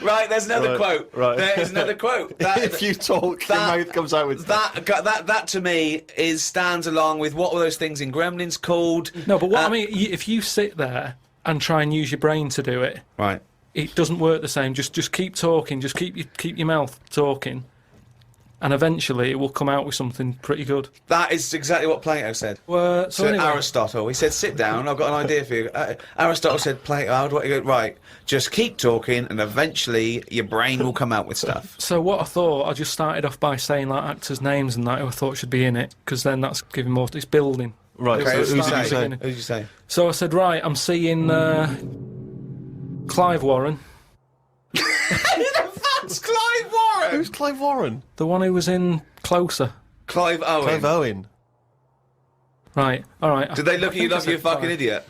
Right, there's another quote. right. There's another quote. If you talk, your mouth comes out with... That to me stands along with what were those things in Gremlins called? No, but what I mean, if you sit there and try and use your brain to do it, Right. it doesn't work the same. Just keep talking. Just keep your mouth talking, and eventually it will come out with something pretty good. That is exactly what Plato said. So So anyway, Aristotle, he said, sit down, I've got an idea for you. Aristotle said, Plato, how do I go? Right, just keep talking and eventually your brain will come out with stuff. so what I thought, I just started off by saying like actors' names and that who I thought should be in it, because then that's giving more. It's building. Right, Okay, so who who did you say? Who did you say? So I said, right, I'm seeing Clive Warren, That's Clive Warren! Who's Clive Warren? the one who was in Closer. Clive Owen. Clive Owen. Right, all right. Did they look at you I think I like you're a said fucking Clive. idiot?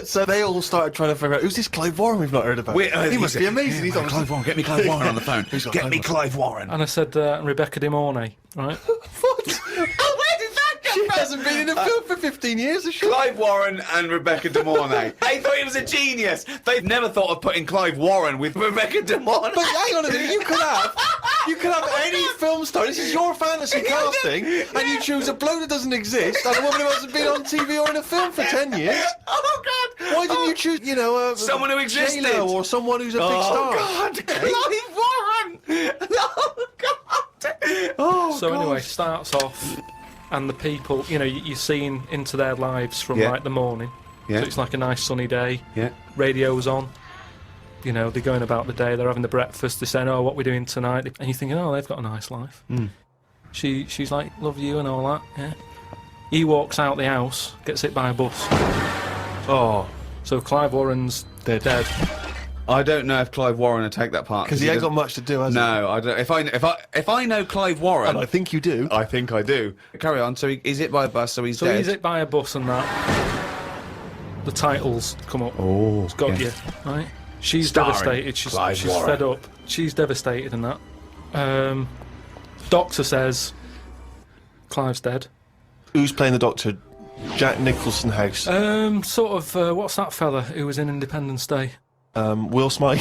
So they all started trying to figure out, who's this Clive Warren we've not heard about? He must be amazing. He's obviously... Clive Warren, get me Clive Warren on the phone. Who's got Get Clive me Warren? Clive Warren. And I said Rebecca De Mornay, right? What? Where did that come She from? hasn't been in a film for 15 years, has she? Clive Warren and Rebecca De Mornay. They thought he was a genius. They've never thought of putting Clive Warren with Rebecca De Mornay. But hang on a minute, you could have any film star. This is your fantasy casting, and you choose a bloke that doesn't exist and a woman who hasn't been on TV or in a film for 10 years. Oh God! Why didn't you choose, you know, Someone who existed. J-Lo or someone who's a big star? Oh God! Clive Warren! Oh God! Oh So God. anyway, starts off, and the people, you know, you're seeing into their lives from Yeah. like the morning. Yeah. So it's like a nice sunny day. Yeah. Radio's on. You know, they're going about the day. They're having the breakfast. They're saying, "Oh, what we're doing tonight?" And you're thinking, "Oh, they've got a nice life." Mm. She's like, "Love you" and all that. Yeah. He walks out the house, gets hit by a bus. Oh, So Clive Warren's dead. I don't know if Clive Warren would take that part because he ain't got much to do, has he? No, I don't. If I know Clive Warren, And I think you do. I think I do. Carry on. So he's hit by a bus, so he's So dead. he's hit by a bus and that. The titles come up. Oh, It's got yeah. you, right? She's Starring devastated. She's Clive Warren. fed up. She's devastated and that. Doctor says Clive's dead. Who's playing the Doctor? Jack Nicholson House. Sort of. What's that fella who was in Independence Day? Will Smythe.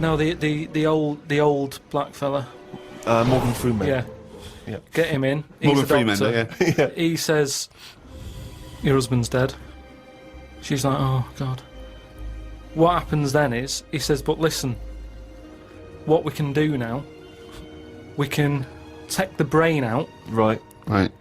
No, the old black fella. Morgan Freeman. Yeah. Yeah. Get him in. He's Morgan a Freeman, doctor. yeah. Yeah. He says, "Your husband's dead." She's like, "Oh God." What happens then is he says, "But listen, what we can do now, we can take the brain out." Right. Right.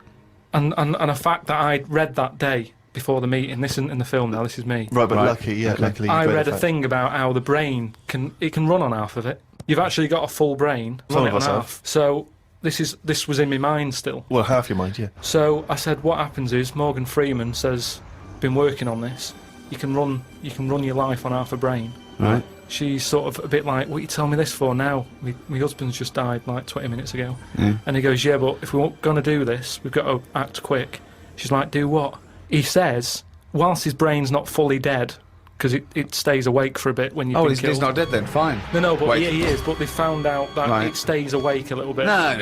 And a fact that I read that day before the meeting. This isn't in the film now. This is me. Right, but Right. luckily, you I read the a fact. thing about how the brain can run on half of it. You've actually got a full brain. Some Run of it on us have. half. So this was in my mind still. Well, half your mind, yeah. So I said, what happens is Morgan Freeman says, "Been working on this. You can run your life on half a brain." Right. She's sort of a bit like, "What are you telling me this for now? My husband's just died like 20 minutes ago." Yeah. And he goes, "Yeah, but if we're going to do this, we've got to act quick." She's like, "Do what?" He says, whilst his brain's not fully dead, because it stays awake for a bit when you've Oh, been he's killed. not dead then. Fine. No, but Wait. yeah, he is. But they found out that Right. it stays awake a little bit. No.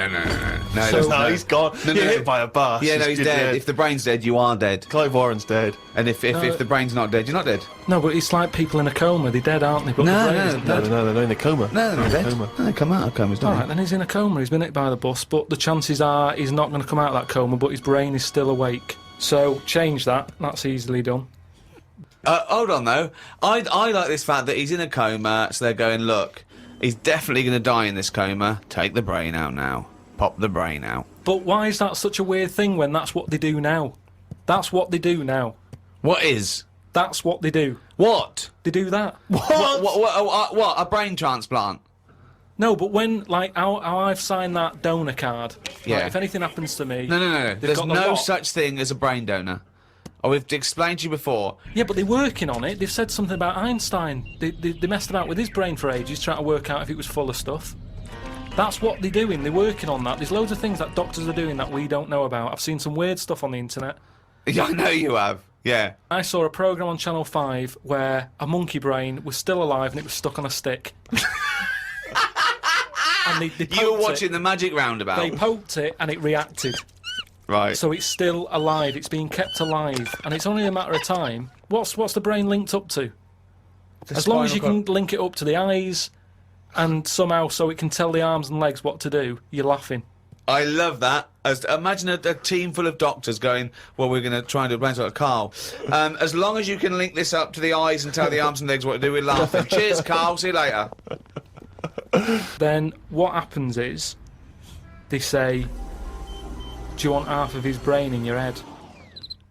So- No, he's gone. No, You're no. hit by a bus. Yeah, no, he's dead. If the brain's dead, you are dead. Clive Warren's dead. And if No. the brain's not dead, you're not dead. No, but it's like people in a coma. They're dead, aren't they? But No, the brain no, isn't No, dead. no, they're in a coma. No, they're not dead. Coma. No, they come out of comas, don't All right, then he's in a coma. He's been hit by the bus, but the chances are he's not going to come out of that coma. But his brain is still awake. So change that. That's easily done. Hold on though. I like this fact that he's in a coma, so they're going, look, he's definitely going to die in this coma. Take the brain out now. Pop the brain out. But why is that such a weird thing when that's what they do now? That's what they do now. What is? That's what they do. What? They do that. What? A brain transplant? No, but when, like, how I've signed that donor card, Yeah. like, if anything happens to me... No. they've There's got the no lot. such thing as a brain donor. we've explained to you before. Yeah, but they're working on it. They've said something about Einstein. They messed about with his brain for ages, trying to work out if it was full of stuff. That's what they're doing. They're working on that. There's loads of things that doctors are doing that we don't know about. I've seen some weird stuff on the internet. Yeah, I know you have. Yeah. I saw a programme on Channel 5 where a monkey brain was still alive and it was stuck on a stick. And they You were watching the Magic Roundabout. They poked it and it reacted. Right. So it's still alive. It's being kept alive, and it's only a matter of time. What's the brain linked up to? As long as you can link it up to the eyes, and somehow so it can tell the arms and legs what to do, you're laughing. I love that. Imagine a team full of doctors going, well, we're going to try and do a brain sort. Carl, as long as you can link this up to the eyes and tell the arms and legs what to do, we're laughing. Cheers, Carl. See you later. Then what happens is, they say, do you want half of his brain in your head?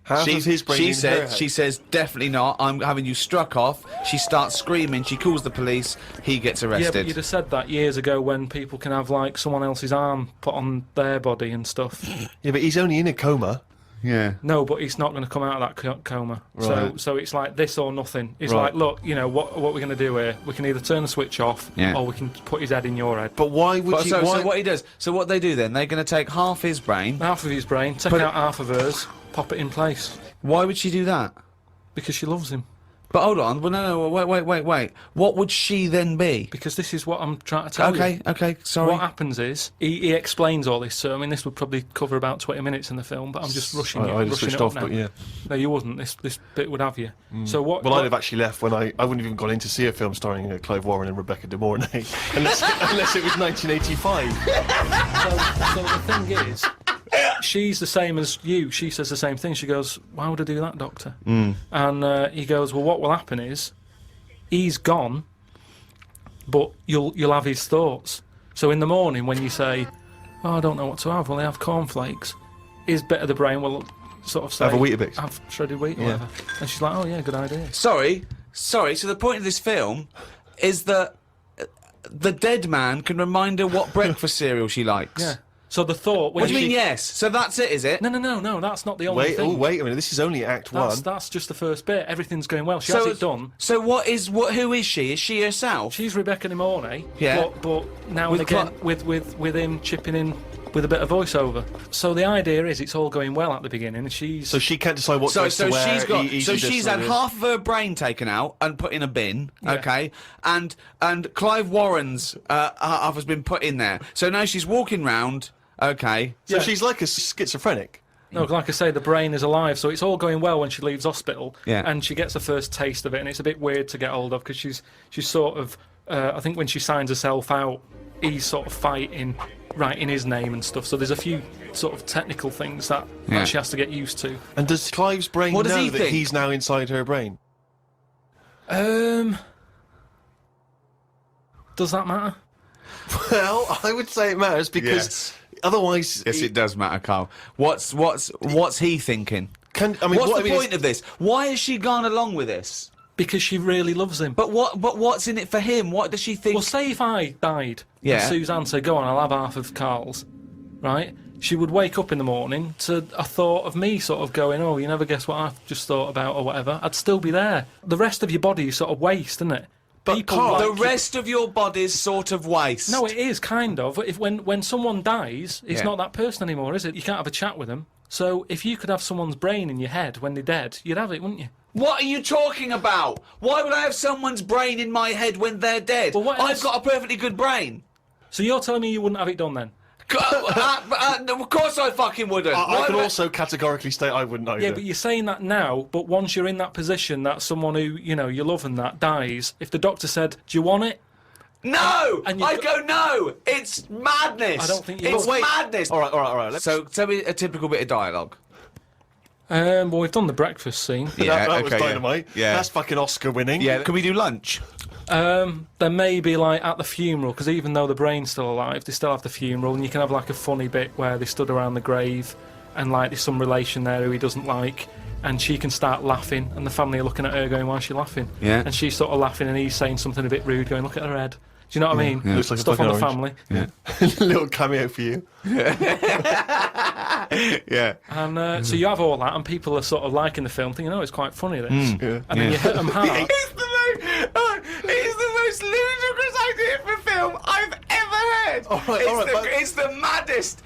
Half of his brain in her head. She says, definitely not. I'm having you struck off. She starts screaming. She calls the police. He gets Yeah, arrested. but you'd have said that years ago when people can have, like, someone else's arm put on their body and stuff. Yeah, but he's only in a coma. Yeah. No, but he's not going to come out of that coma. Right. So it's like this or nothing. It's Right. like, look, you know, what we're going to do here? We can either turn the switch off, Yeah. or we can put his head in your head. But why would you... So why... what he does? So what they do then? They're going to take half his brain. Half of his brain, take out half of hers, pop it in place. Why would she do that? Because she loves him. But hold on. Well, no, wait. What would she then be? Because this is what I'm trying to tell you. Okay. Sorry. What happens is, he explains all this, so I mean, this would probably cover about 20 minutes in the film, but I'm just rushing I'd have rushing switched it up off, now. but yeah. No, you wouldn't. This bit would have you. So what... Well, I'd have actually left when I wouldn't have even gone in to see a film starring Clive Warren and Rebecca De Mornay, unless it was 1985. So the thing is, she's the same as you. She says the same thing. She goes, why would I do that, doctor? And he goes, well, what will happen is, he's gone, but you'll have his thoughts. So in the morning when you say, oh, I don't know what to have, well, they have cornflakes, his bit of the brain will sort of say, Have a Weetabix. have shredded wheat or whatever. And she's like, oh yeah, good idea. Sorry. So the point of this film is that the dead man can remind her what breakfast cereal she likes. Yeah. So the thought... What do you mean, yes? So that's it, is it? No, that's not the only thing. Wait a minute, this is only Act 1. That's just the first bit. Everything's going well. She has it done. So who is she? Is she herself? She's Rebecca De Mornay. Yeah. But now and again, with him chipping in with a bit of voiceover. So the idea is it's all going well at the beginning, and she's... So she can't decide what dress to wear. She's had half of her brain taken out and put in a bin, okay? And Clive Warren's half has been put in there. So now she's walking round, okay? So she's like a schizophrenic. No, like I say, the brain is alive, so it's all going well when she leaves hospital, Yeah. and she gets her first taste of it, and it's a bit weird to get hold of, because she's sort of... I think when she signs herself out, he's sort of fighting, writing his name and stuff, so there's a few sort of technical things that she has to get used to. And does Clive's brain What does know he that think? he's now inside her brain? Does that matter? Well, I would say it matters because Yes. otherwise... Yes, it does matter, Carl. What's he thinking? What's What's the point of this? Why has she gone along with this? Because she really loves him. But what's in it for him? What does she think? Well, say if I died, Yeah. and Suzanne said, go on, I'll have half of Carl's, right? She would wake up in the morning to a thought of me sort of going, oh, you never guess what I've just thought about or whatever. I'd still be there. The rest of your body is sort of waste, isn't it? But Carl, the rest of your body's sort of waste. No, it is, kind of. If when someone dies, it's Yeah. not that person anymore, is it? You can't have a chat with them. So if you could have someone's brain in your head when they're dead, you'd have it, wouldn't you? What are you talking about? Why would I have someone's brain in my head when they're dead? Well, what I've else- got a perfectly good brain. So you're telling me you wouldn't have it done then? Of course I fucking wouldn't. I Why can would also categorically state I wouldn't either. Yeah, but you're saying that now, but once you're in that position that someone who, you know, you love and that dies, if the doctor said, do you want it? No! And you I'd go, no! It's madness! I don't think you It's would. madness! All right. So, tell me a typical bit of dialogue. Well, we've done the breakfast scene. Yeah, that was okay, yeah. dynamite. Yeah. That's fucking Oscar winning. Yeah, can we do lunch? There may be, like, at the funeral, because even though the brain's still alive, they still have the funeral, and you can have, like, a funny bit where they stood around the grave, and, like, there's some relation there who he doesn't like, and she can start laughing, and the family are looking at her going, why is she laughing? Yeah. And she's sort of laughing, and he's saying something a bit rude, going, look at her head. Do you know what I mean? Yeah. Looks like a Stuff on the fucking family. Little cameo for you. Yeah. And so you have all that, and people are sort of liking the film, thinking, "Oh, it's quite funny this." Yeah. And then you hit them hard. It's the most ludicrous idea for film I've ever heard. It's the maddest.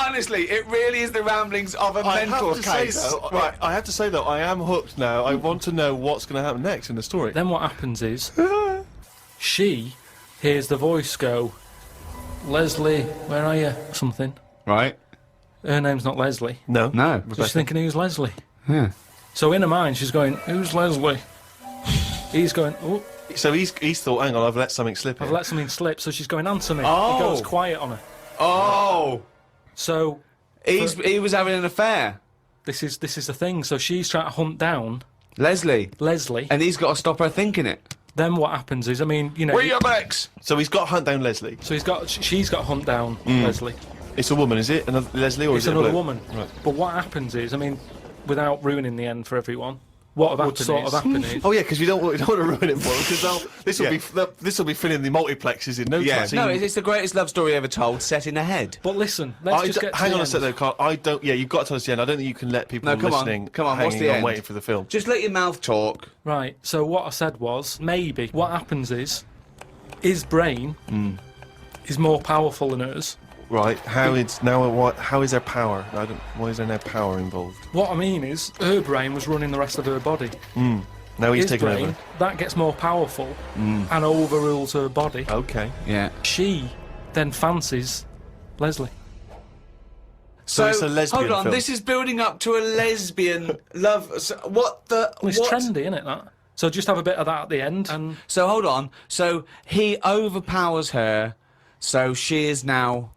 Honestly, it really is the ramblings of a mental case. Right, I have to say though, I am hooked now. I want to know what's going to happen next in the story. Then what happens is, she hears the voice go, "Leslie, where are you?" Something. Right? Her name's not Leslie. No. No. So she's thinking, "Who's Leslie?" Yeah. So in her mind, she's going, "Who's Leslie?" He's going, "Oh, So he's thought, hang on, I've let something slip I've here. let something slip." So she's going, "Answer me." Oh. He goes quiet on her. Oh. So He was having an affair. this is the thing. So she's trying to hunt down Leslie. Leslie. And he's got to stop her thinking it. Then what happens is, I mean, you know. Where your ex? So he's got to hunt down Leslie. So she's got to hunt down Leslie. It's a woman, is it? Another Leslie, or It's is it another a bloke? woman. Right. But what happens is, I mean, without ruining the end for everyone, what would sort of happen is. Oh yeah, because we don't want to ruin it for them, because this will be filling the multiplexes in no time. No, it's the greatest love story ever told, set in a head. But listen, let's just get to hang the on a end. sec though, Carl. I don't. Yeah, you've got to tell us the end. I don't think you can let people No, come on, listening come on, what's hanging the on end? waiting for the film. Just let your mouth talk. Right, so what I said was, maybe what happens is, his brain is more powerful than hers. Right. How is there power? Why is there no power involved? What I mean is, her brain was running the rest of her body. Now he's His taking brain, over. that gets more powerful and overrules her body. Okay. Yeah. She then fancies Leslie. So it's a lesbian hold on, film. this is building up to a lesbian love. So what the? Well, it's what? trendy, isn't it, that? So just have a bit of that at the end, and So hold on. So he overpowers her, so she is now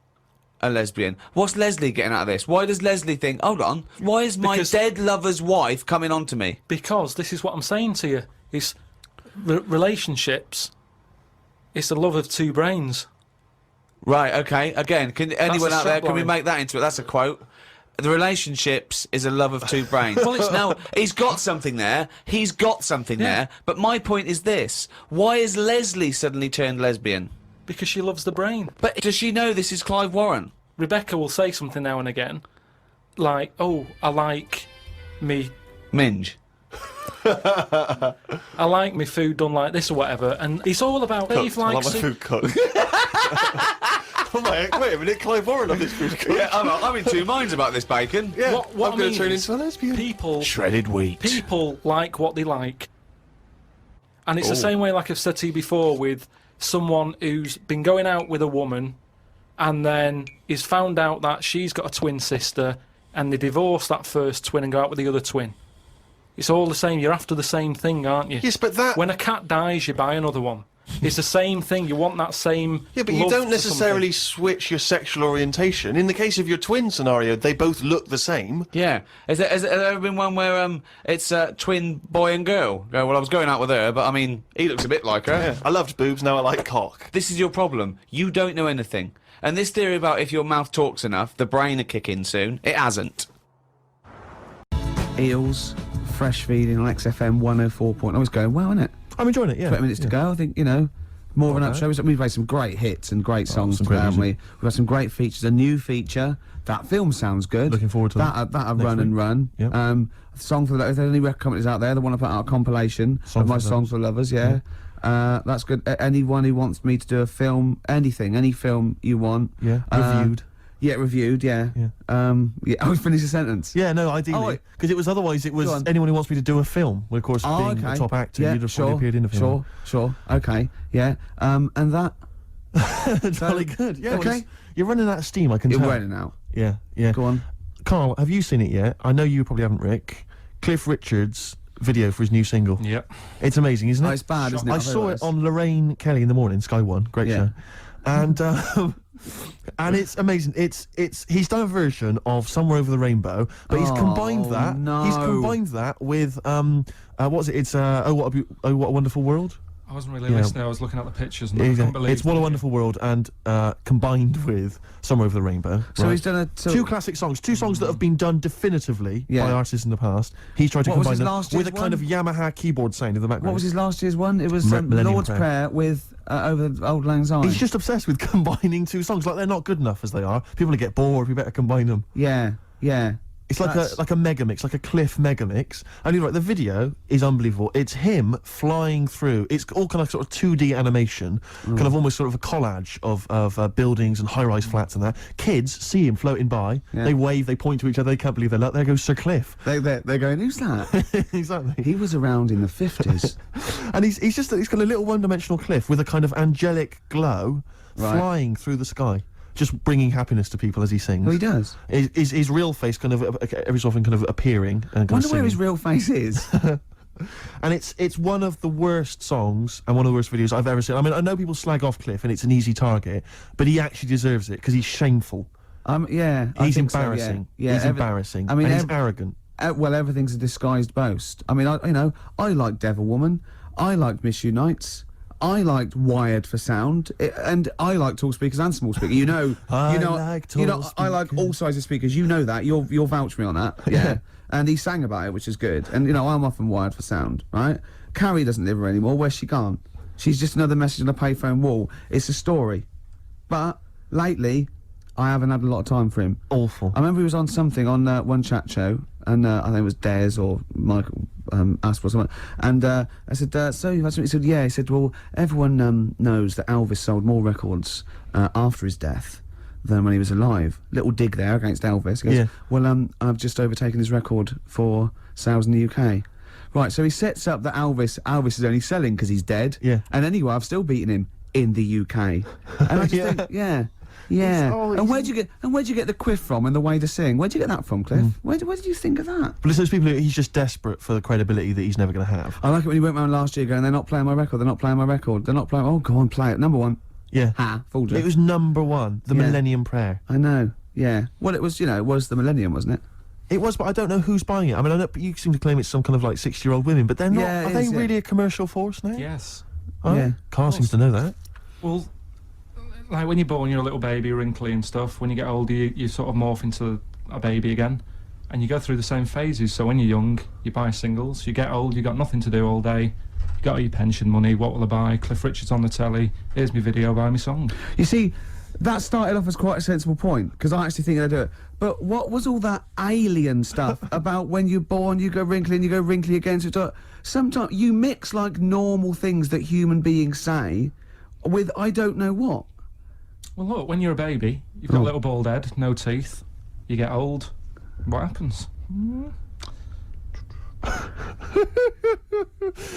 a lesbian. What's Leslie getting out of this? Why does Leslie think, hold on, why is my Because- dead lover's wife coming on to me? because this is what I'm saying to you, is relationships, it's the love of two brains. Right, okay. Again, can anyone a out there, can we strapline. make that into it? That's a quote. The relationships is a love of two brains. Well, it's- now, he's got something there. He's got something there. But my point is this. Why is Leslie suddenly turned lesbian? Because she loves the brain. But does she know this is Clive Warren? Rebecca will say something now and again, like, "Oh, I like me Minge. I like my food done like this or whatever," and it's all about Dave I like likes my it. food cooked. Oh my, wait a minute, Clive Warren on this food cooked. Yeah, I'm in two minds about this bacon. Yeah, What I'm I going mean to turn is, into a lesbian. people Shredded wheat. people like what they like, and it's the same way, like I've said to you before, with someone who's been going out with a woman and then is found out that she's got a twin sister, and they divorce that first twin and go out with the other twin. It's all the same. You're after the same thing, aren't you? Yes, but that... When a cat dies, you buy another one. It's the same thing. You want that same. Yeah, but you love don't for necessarily something. switch your sexual orientation. In the case of your twin scenario, they both look the same. Yeah. Has there ever been one where it's a twin boy and girl? Go, well, I was going out with her, but I mean, he looks a bit like her. Yeah. I loved boobs, now I like cock. This is your problem. You don't know anything. And this theory about if your mouth talks enough, the brain will kick in soon. It hasn't. Eels, fresh feeding on XFM 104. I was going well, isn't it? I'm enjoying it, yeah. 20 minutes to go. I think, you know, more of an up show. We've made some great hits and great songs, some great haven't we? music. We've had some great features. A new feature. That film sounds good. Looking forward to that. That'll next run and week. run. Yep. A song for the... If there's any record companies out there that want to put out a compilation of my songs for lovers, yeah. That's good. Anyone who wants me to do a film, anything, any film you want. Yeah, reviewed. Yeah, reviewed, yeah. Yeah. I would finish a sentence. Yeah, no, Oh, ideally. wait. Because it was otherwise, it Go was on. anyone who wants me to do a film. Well, of course, Oh, being okay. a top actor, Yeah, you'd have sure, already appeared in a film. Sure, okay, yeah. And that... Jolly good. Yeah, well, Okay. you're running out of steam, I can You're tell. running out. Yeah, yeah. Go on. Carl, have you seen it yet? I know you probably haven't, Rick. Cliff Richard's video for his new single. Yep. It's amazing, isn't it? Oh, it's bad, isn't it? I I've saw heard it this. on Lorraine Kelly in the morning, Sky One, great Yeah. show. And and it's amazing. It's he's done a version of Somewhere Over the Rainbow, but he's combined Oh, that. no. He's combined that with what's it? It's what a Wonderful World. I wasn't really listening, I was looking at the pictures and I couldn't believe it's What a Wonderful World and combined with Somewhere Over the Rainbow. So right? he's done two classic songs, two songs that have been done definitively by artists in the past. He's tried to What was combine his them last with a year's kind of one? Yamaha keyboard sound in the background. What was his last year's one? It was Millennium Lord's Prayer. Prayer with Over the Old Lang Syne. He's just obsessed with combining two songs. Like, they're not good enough as they are. People will get bored. We better combine them. Yeah, yeah. It's like a mega mix, like a Cliff mega mix. And you're right, the video is unbelievable. It's him flying through. It's all kind of sort of 2D animation, kind of almost sort of a collage of buildings and high-rise flats and that. Kids see him floating by. Yeah. They wave, they point to each other. They can't believe their luck. There goes Sir Cliff. They're going, who's that? Exactly. He was around in the 50s. And he's got a little one-dimensional Cliff with a kind of angelic glow flying through the sky. Just bringing happiness to people as he sings. Well, he does. His real face kind of every so often kind of appearing and kind Wonder of where singing. his real face is. And it's one of the worst songs and one of the worst videos I've ever seen. I mean, I know people slag off Cliff and it's an easy target, but he actually deserves it because he's shameful. Yeah, I He's think so, embarrassing. yeah. He's embarrassing. I mean, and he's arrogant. Well, everything's a disguised boast. I mean, I liked Devil Woman. I liked Miss Unites. I liked Wired for Sound, and I like tall speakers and small speakers. I like all sizes of speakers. You know that. You'll vouch me on that. Yeah. And he sang about it, which is good. And I'm often wired for sound, right? Carrie doesn't live here anymore. Where's she gone? She's just another message on a payphone wall. It's a story. But lately, I haven't had a lot of time for him. Awful. I remember he was on something on one chat show, and I think it was Des or Michael Asper or something. And I said, so you've had something? He said, yeah. He said, well, everyone knows that Elvis sold more records after his death than when he was alive. Little dig there against Elvis. He goes, well, I've just overtaken his record for sales in the UK. Right, so he sets up that Elvis is only selling because he's dead. Yeah. And anyway, I've still beaten him in the UK. And I just think, yeah. And where'd you get the quiff from and the way to sing? Where'd you get that from, Cliff? Where did you think of that? But it's those people who he's just desperate for the credibility that he's never going to have. I like it when he went round last year going, they're not playing my record, they're not playing my record, they're not playing. Oh, go on, play it. Number one. Yeah. Fooled you. It was #1, the Millennium Prayer. I know. Yeah. Well, it was. It was the Millennium, wasn't it? It was, but I don't know who's buying it. I mean, I know you seem to claim it's some kind of like 60-year-old women, but they're not. Yeah, are they really a commercial force now? Yes. Oh, Yeah. Carl seems to know that. Well, like when you're born, you're a little baby, wrinkly and stuff. When you get older, you sort of morph into a baby again. And you go through the same phases. So when you're young, you buy singles. You get old, you got nothing to do all day. You got all your pension money. What will I buy? Cliff Richard's on the telly. Here's my video, buy me song. You see, that started off as quite a sensible point, because I actually think they do it. But what was all that alien stuff about when you're born, you go wrinkly and you go wrinkly again? So sometimes you mix like normal things that human beings say with I don't know what. Well, look, when you're a baby, you've got a little bald head, no teeth. You get old. What happens?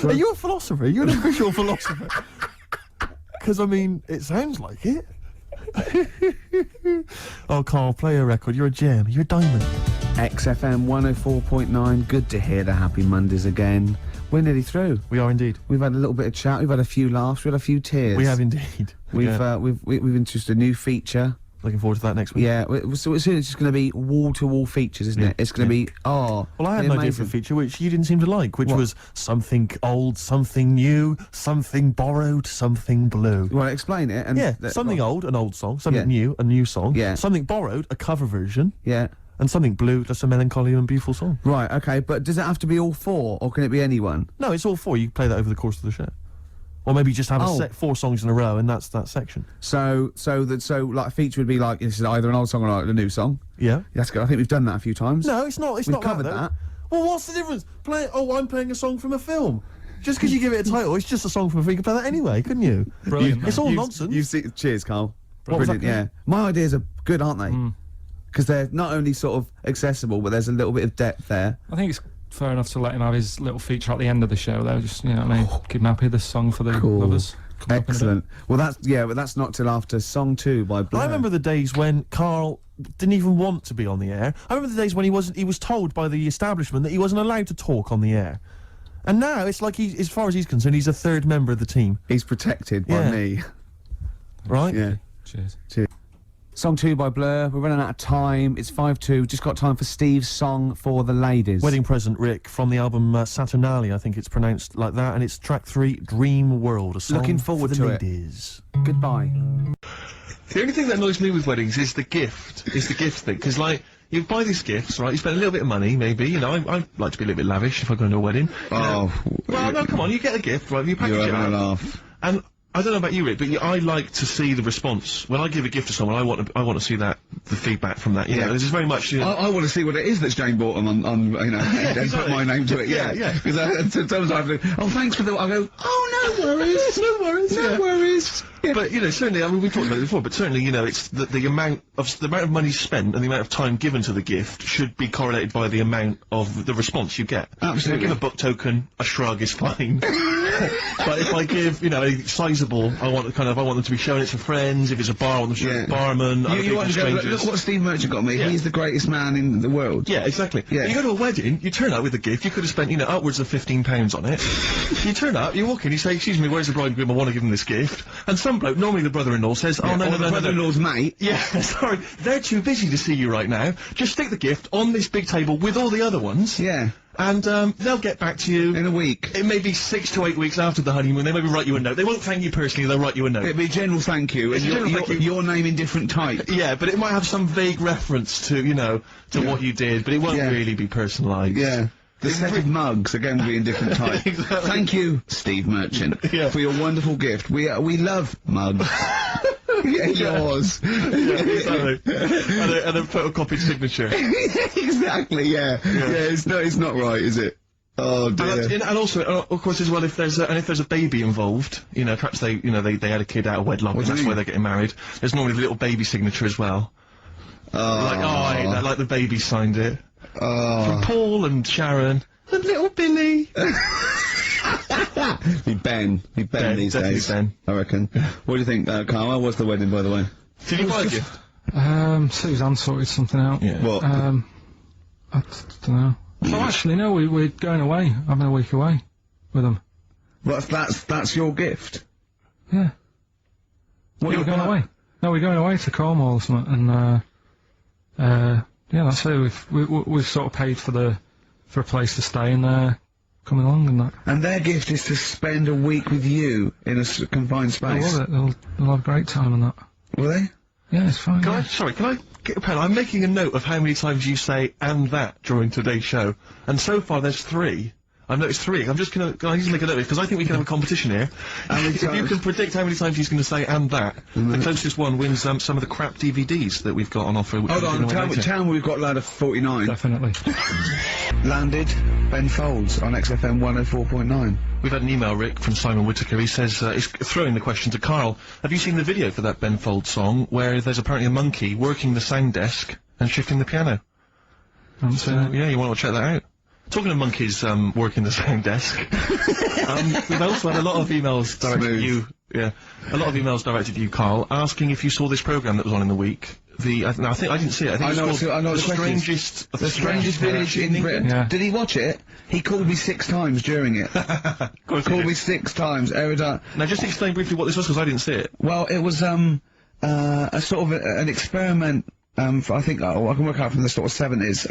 Are you a philosopher? Are you an official philosopher? Because, I mean, it sounds like it. Oh, Carl, play a record. You're a gem. You're a diamond. XFM 104.9. Good to hear the Happy Mondays again. We're nearly through. We are indeed. We've had a little bit of chat. We've had a few laughs. We've had a few tears. We have indeed. We've introduced a new feature. Looking forward to that next week. Yeah, so soon it's just going to be wall-to-wall features, isn't it? It's going to be, Well, I had an idea for a feature which you didn't seem to like, which was something old, something new, something borrowed, something blue. You want to explain it? And something old, an old song, something new, a new song, something borrowed, a cover version, and something blue, just a melancholy and beautiful song. Right, okay, but does it have to be all four, or can it be anyone? No, it's all four. You play that over the course of the show. Or maybe just have four songs in a row, and that's that section. So like a feature would be like this is either an old song or like a new song. Yeah, that's good. I think we've done that a few times. No, it's not. We've not covered that. Well, what's the difference? I'm playing a song from a film. Just because you give it a title, it's just a song from a film. You could play that anyway, couldn't you? Brilliant. It's all nonsense. You see, cheers, Carl. Brilliant. Yeah, my ideas are good, aren't they? Because they're not only sort of accessible, but there's a little bit of depth there. I think it's fair enough to let him have his little feature at the end of the show, though. Just, you know what I mean? Keep him happy. This song for the lovers. Excellent. Well, but that's not till after song 2 by Blur. I remember the days when Carl didn't even want to be on the air. I remember the days when he was told by the establishment that he wasn't allowed to talk on the air. And now it's like as far as he's concerned, he's a third member of the team. He's protected by me. Right? Yeah. Cheers. Cheers. Song 2 by Blur. We're running out of time. It's 5-2. Just got time for Steve's song for the ladies. Wedding present, Rick, from the album Saturnali, I think it's pronounced like that, and it's track 3, Dream World, a song Looking forward for to the it. Goodies. Goodbye. The only thing that annoys me with weddings is the gift. Is the gift thing. Because, like, you buy these gifts, right? You spend a little bit of money, maybe. You know, I like to be a little bit lavish if I go to a wedding. Oh. Well, no, come on. You get a gift, right? You package You're it having a up. laugh. And I don't know about you, Rick, but I like to see the response. When I give a gift to someone, I want to see the feedback from that. You know, this is very much, you know, I want to see what it is that's Jane bought them on you know, and put my name to it, Yeah. Because sometimes I have to, oh, thanks for the, I go, oh, no worries, no worries, no worries. Yeah. But, you know, certainly, I mean, we've talked about it before, but certainly, you know, it's the amount of money spent and the amount of time given to the gift should be correlated by the amount of the response you get. Absolutely. If I give a book token, a shrug is fine. But if I give, you know, a sizable, I want them to be showing it to friends. If it's a bar, I want them to show it to the barman. You want to go, look what Steve Merchant got me. Yeah. He's the greatest man in the world. Yeah, exactly. Yeah. You go to a wedding, you turn up with a gift, you could have spent, you know, upwards of £15 on it. You turn up, you walk in, you say, excuse me, where's the bridegroom, I want to give him this gift. And some bloke, normally the brother-in-law, says, oh, no, the brother-in-law's mate. Yeah, sorry, they're too busy to see you right now. Just stick the gift on this big table with all the other ones. Yeah. And, they'll get back to you. In a week. It may be 6 to 8 weeks after the honeymoon, they maybe write you a note. They won't thank you personally, they'll write you a note. It'd be a general thank you, and your name in different type. Yeah, but it might have some vague reference to, you know, to what you did, but it won't really be personalised. Yeah. The set of mugs, again, will be in different type. Exactly. Thank you, Steve Merchant, Yeah. for your wonderful gift. We love mugs. Yeah, yours. Yeah, exactly. and a photocopied signature. Exactly, yeah. Yeah, it's not right, is it? Oh dear. And also, of course, as well, if there's a baby involved, you know, perhaps they had a kid out of wedlock, and that's why they're getting married. There's normally the little baby signature as well. I hate that, like the baby signed it. From Paul and Sharon and little Billy. Be Ben these days. Ben. I reckon. What do you think, Carl? How was the wedding, by the way? Did you buy a gift? Suzanne sorted something out. Yeah. What? I don't know. Oh, actually, no, we're going away, having a week away with them. Well, that's your gift. Yeah. What We're going away. No, we're going away to Cornwall or something, and, yeah, that's it. We've sort of paid for a place to stay, and coming along and that. And their gift is to spend a week with you in a confined I space. love it. They'll have a great time and that. Will they? Yeah, it's fine. Can yeah. I get a pen? I'm making a note of how many times you say "and that" during today's show, and so far there's 3. I've noticed 3. I'm just gonna make a note of it, because I think we can have a competition here. And if you can predict how many times he's gonna say "and that," the closest one wins some of the crap DVDs that we've got on offer. Hold on, tell me we've got a load of 49. Definitely. Landed Ben Folds on XFM 104.9. We've had an email, Rick, from Simon Whittaker. He says, he's throwing the question to Carl. Have you seen the video for that Ben Folds song, where there's apparently a monkey working the sound desk and shifting the piano? Yeah, you want to check that out? Talking of monkeys, working the sound desk, we've also had a lot of emails directed at you, a lot of emails directed at you, Carl, asking if you saw this programme that was on in the week. I think I didn't see it. I think it's called The Strangest Village in Britain. Yeah. Did he watch it? He called me 6 times during it. Called me 6 times. Now just explain briefly what this was, because I didn't see it. Well, it was a sort of an experiment. I think I can work out from the sort of 70s.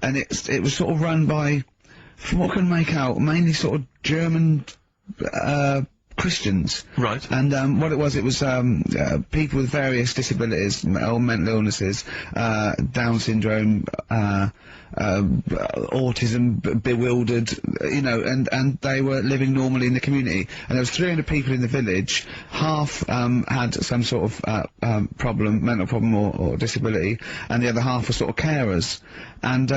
And it was sort of run by, from what I can make out, mainly sort of German Christians. Right. And what it was people with various disabilities, or mental illnesses, Down syndrome, autism, bewildered, you know, and they were living normally in the community. And there was 300 people in the village. Half had some sort of problem, mental problem or disability, and the other half were sort of carers. And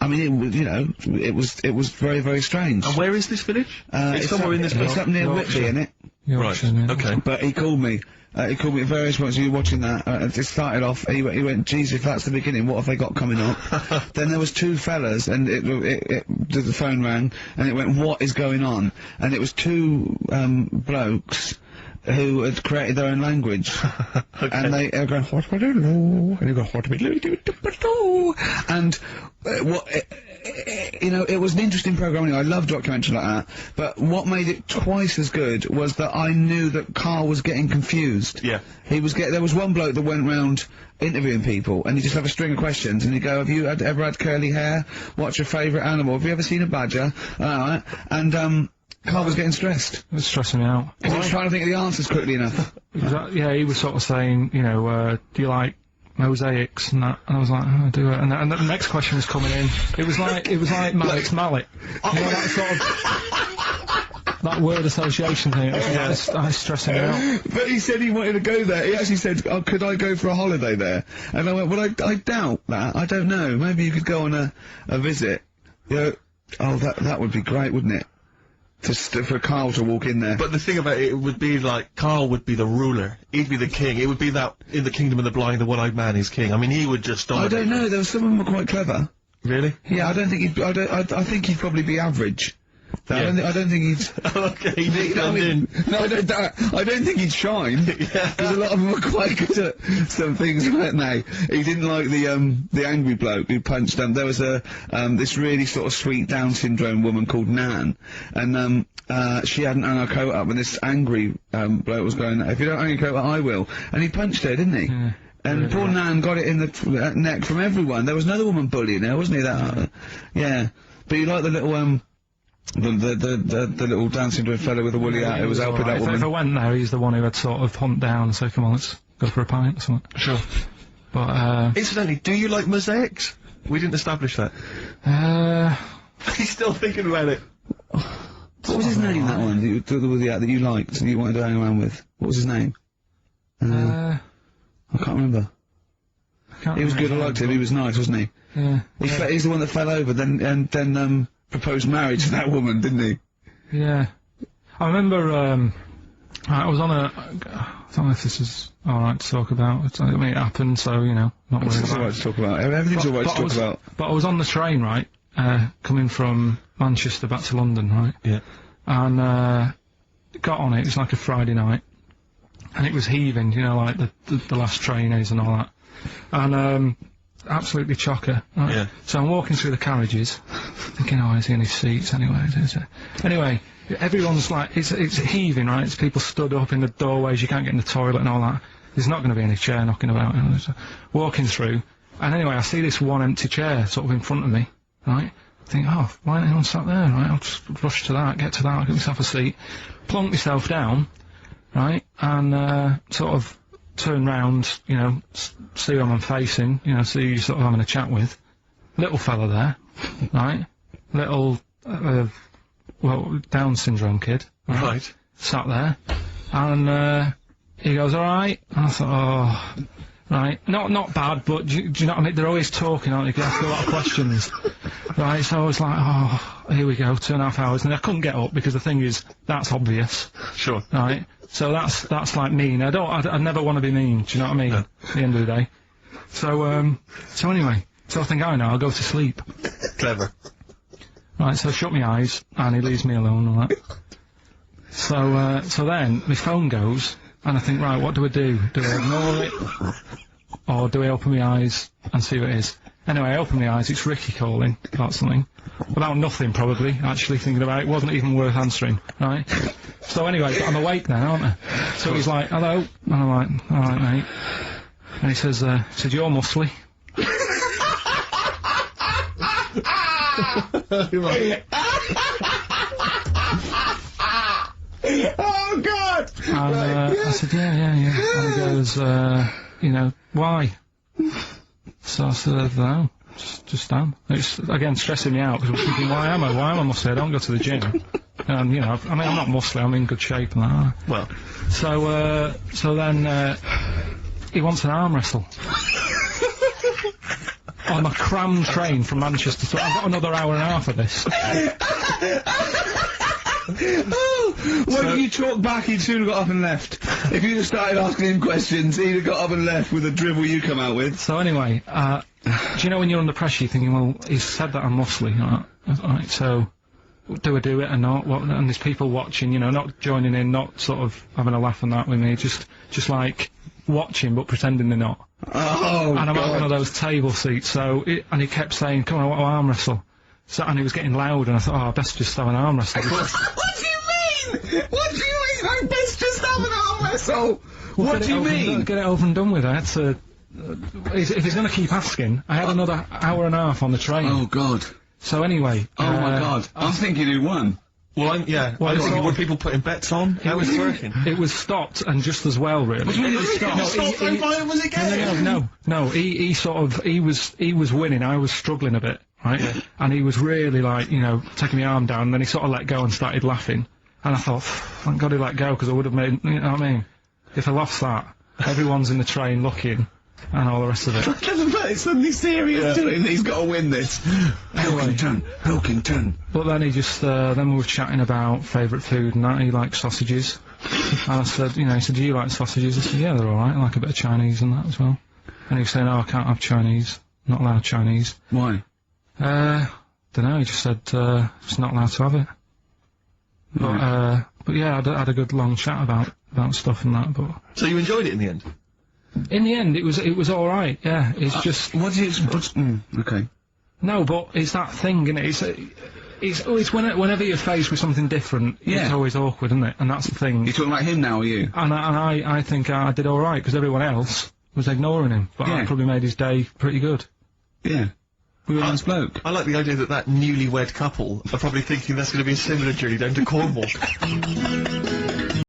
I mean, it was very, very strange. And where is this village? It's somewhere in this It's up near Yorkshire. Whitby, innit? Right, okay. But he called me. He called me at various points. You were watching that. It started off. He went, "Geez, if that's the beginning, what have they got coming up?" Then there was 2 fellas, and the phone rang, and it went, "What is going on?" And it was 2 blokes who had created their own language. And they are going, and you go, and you know, it was an interesting programme anyway. I love documentaries like that. But what made it twice as good was that I knew that Karl was getting confused. Yeah. There was one bloke that went round interviewing people, and he'd just have a string of questions, and he'd go, have you ever had curly hair? What's your favourite animal? Have you ever seen a badger? Alright. And, Karl was getting stressed. It was stressing me out. He was trying to think of the answers quickly enough. Yeah, he was sort of saying, you know, do you like mosaics and that? And I was like, oh, I do it. And the next question was coming in. It was like Malik's mallet. You know, that sort of that word association thing. It was stressing me out. But he said he wanted to go there. He actually said, oh, could I go for a holiday there? And I went, well, I doubt that. I don't know. Maybe you could go on a visit. You know, oh, that would be great, wouldn't it? For Karl to walk in there. But the thing about it would be like, Karl would be the ruler. He'd be the king. It would be that, in the kingdom of the blind, the one-eyed man is king. I mean, he would just dominate. I don't know, there was some of them were quite clever. Really? Yeah, I don't think he'd, I think he'd probably be average. Yeah. I don't think he'd... Okay, he'd blend in. No, I don't think he'd shine. Because a lot of them were quite good at some things, weren't they? He didn't like the angry bloke who punched them. There was this really sort of sweet Down syndrome woman called Nan, and she hadn't hung her coat up, and this angry bloke was going, if you don't hang your coat up, I will. And he punched her, didn't he? Yeah. And poor Nan got it in the neck from everyone. There was another woman bullying her, wasn't he? Yeah. But you like the little the little Down syndrome fellow with the woolly hat who was helping that woman. If I went there, he's the one who had sort of humped down and said, come on, let's go for a pint or something. Sure. But, incidentally, do you like mosaics? We didn't establish that. He's still thinking about it. What was his name, that one, that you liked, that you wanted to hang around with? What was his name? I can't remember. He was good, I liked him, he was nice, wasn't he? Yeah. He's the one that fell over, then proposed marriage to that woman, didn't he? Yeah. I remember, I was on I don't know if this is alright to talk about. I mean, it happened, so, you know, not worried It's about alright to talk about. Everything's alright to talk about. But I was on the train, right, coming from Manchester back to London, right? Yeah. And, got on it was like a Friday night, and it was heaving, you know, like the last train is and all that. And, absolutely chocker. Right? Yeah. So I'm walking through the carriages, thinking, oh, is he in his seats anyway? Anyway, everyone's like, it's heaving, right? It's people stood up in the doorways, you can't get in the toilet and all that. There's not going to be any chair knocking about. You know, so walking through, and anyway, I see this one empty chair sort of in front of me, right? I think, oh, why ain't anyone sat there, right? I'll just rush to that, get I'll get myself a seat, plonk myself down, right? And, sort of turn round, you know, see who I'm facing, you know, see who you're sort of having a chat with. Little fella there, right? Little, Down syndrome kid. Right. Sat there. And, he goes, alright? And I thought, oh, right. Not bad, but do you know what I mean? They're always talking, aren't they? You can ask a lot of questions. Right, so I was like, oh, here we go, 2.5 hours. And I couldn't get up because the thing is, that's obvious. Sure. Right? So that's like mean. I never want to be mean, do you know what I mean? No. At the end of the day. So anyway, so I think, I know, I'll go to sleep. Clever. Right, so I shut my eyes, and he leaves me alone and all that. So then, my phone goes, and I think, right, what do I do? Do I ignore it? Or do I open my eyes and see what it is? Anyway, I open my eyes, it's Ricky calling about something. About nothing, probably, actually, thinking about it. It wasn't even worth answering, right? So anyway, but I'm awake now, aren't I? So he's like, hello? And I'm like, alright, mate. And he says, you're muscly. Oh, God! And I said, yeah. And he goes, you know, why? So I said, no, just am. It's, again, stressing me out, because I'm thinking, why am I muscly? I don't go to the gym. And, you know, I mean, I'm not muscly, I'm in good shape and that. Well. So then, he wants an arm wrestle. On a crammed train from Manchester, so I've got another hour and a half of this. Oh, when you talk back, he'd soon have got up and left. If you'd have started asking him questions, he'd have got up and left with the drivel you come out with. So anyway, do you know when you're under pressure, you're thinking, well, he's said that I'm muscly, alright, so do I do it or not? And there's people watching, you know, not joining in, not sort of having a laugh and that with me, just like watching but pretending they're not. Oh, and I'm God. at one of those table seats, and he kept saying, come on, I want to arm wrestle. So, and it was getting loud, and I thought, oh, I best just have an arm wrestle. What do you mean? What do you mean? I best just have an arm wrestle. What do you mean? Get it over and done with. I had to. If he's going to keep asking, I had another hour and a half on the train. Oh God. So anyway. Oh my God. I'm thinking who won. Well, were people putting bets on? How was it working? It was stopped, and just as well, really. What do you mean it was stopped? No, he was winning, I was struggling a bit, right? Yeah. And he was really, like, you know, taking my arm down, and then he sort of let go and started laughing. And I thought, thank God he let go, because I would have made, you know what I mean? If I lost that, everyone's in the train looking, and all the rest of it. It's suddenly serious to him that he's got to win this. Pilkington. But then he just, then we were chatting about favourite food and that. He likes sausages. And I said, you know, he said, do you like sausages? I said, yeah, they're alright. I like a bit of Chinese and that as well. And he was saying, oh, I can't have Chinese. Not allowed Chinese. Why? Dunno, he just said, just not allowed to have it. But yeah, I had a good long chat about stuff and that, but... So you enjoyed it in the end? In the end, it was alright, yeah. It's just... Okay. No, but it's that thing, innit? It's whenever you're faced with something different, it's always awkward, isn't it? And that's the thing. You're talking about him now, are you? And I think I did alright, because everyone else was ignoring him. But I probably made his day pretty good. Yeah. We were a nice bloke. I like the idea that newlywed couple are probably thinking that's going to be a similar journey down to Cornwall.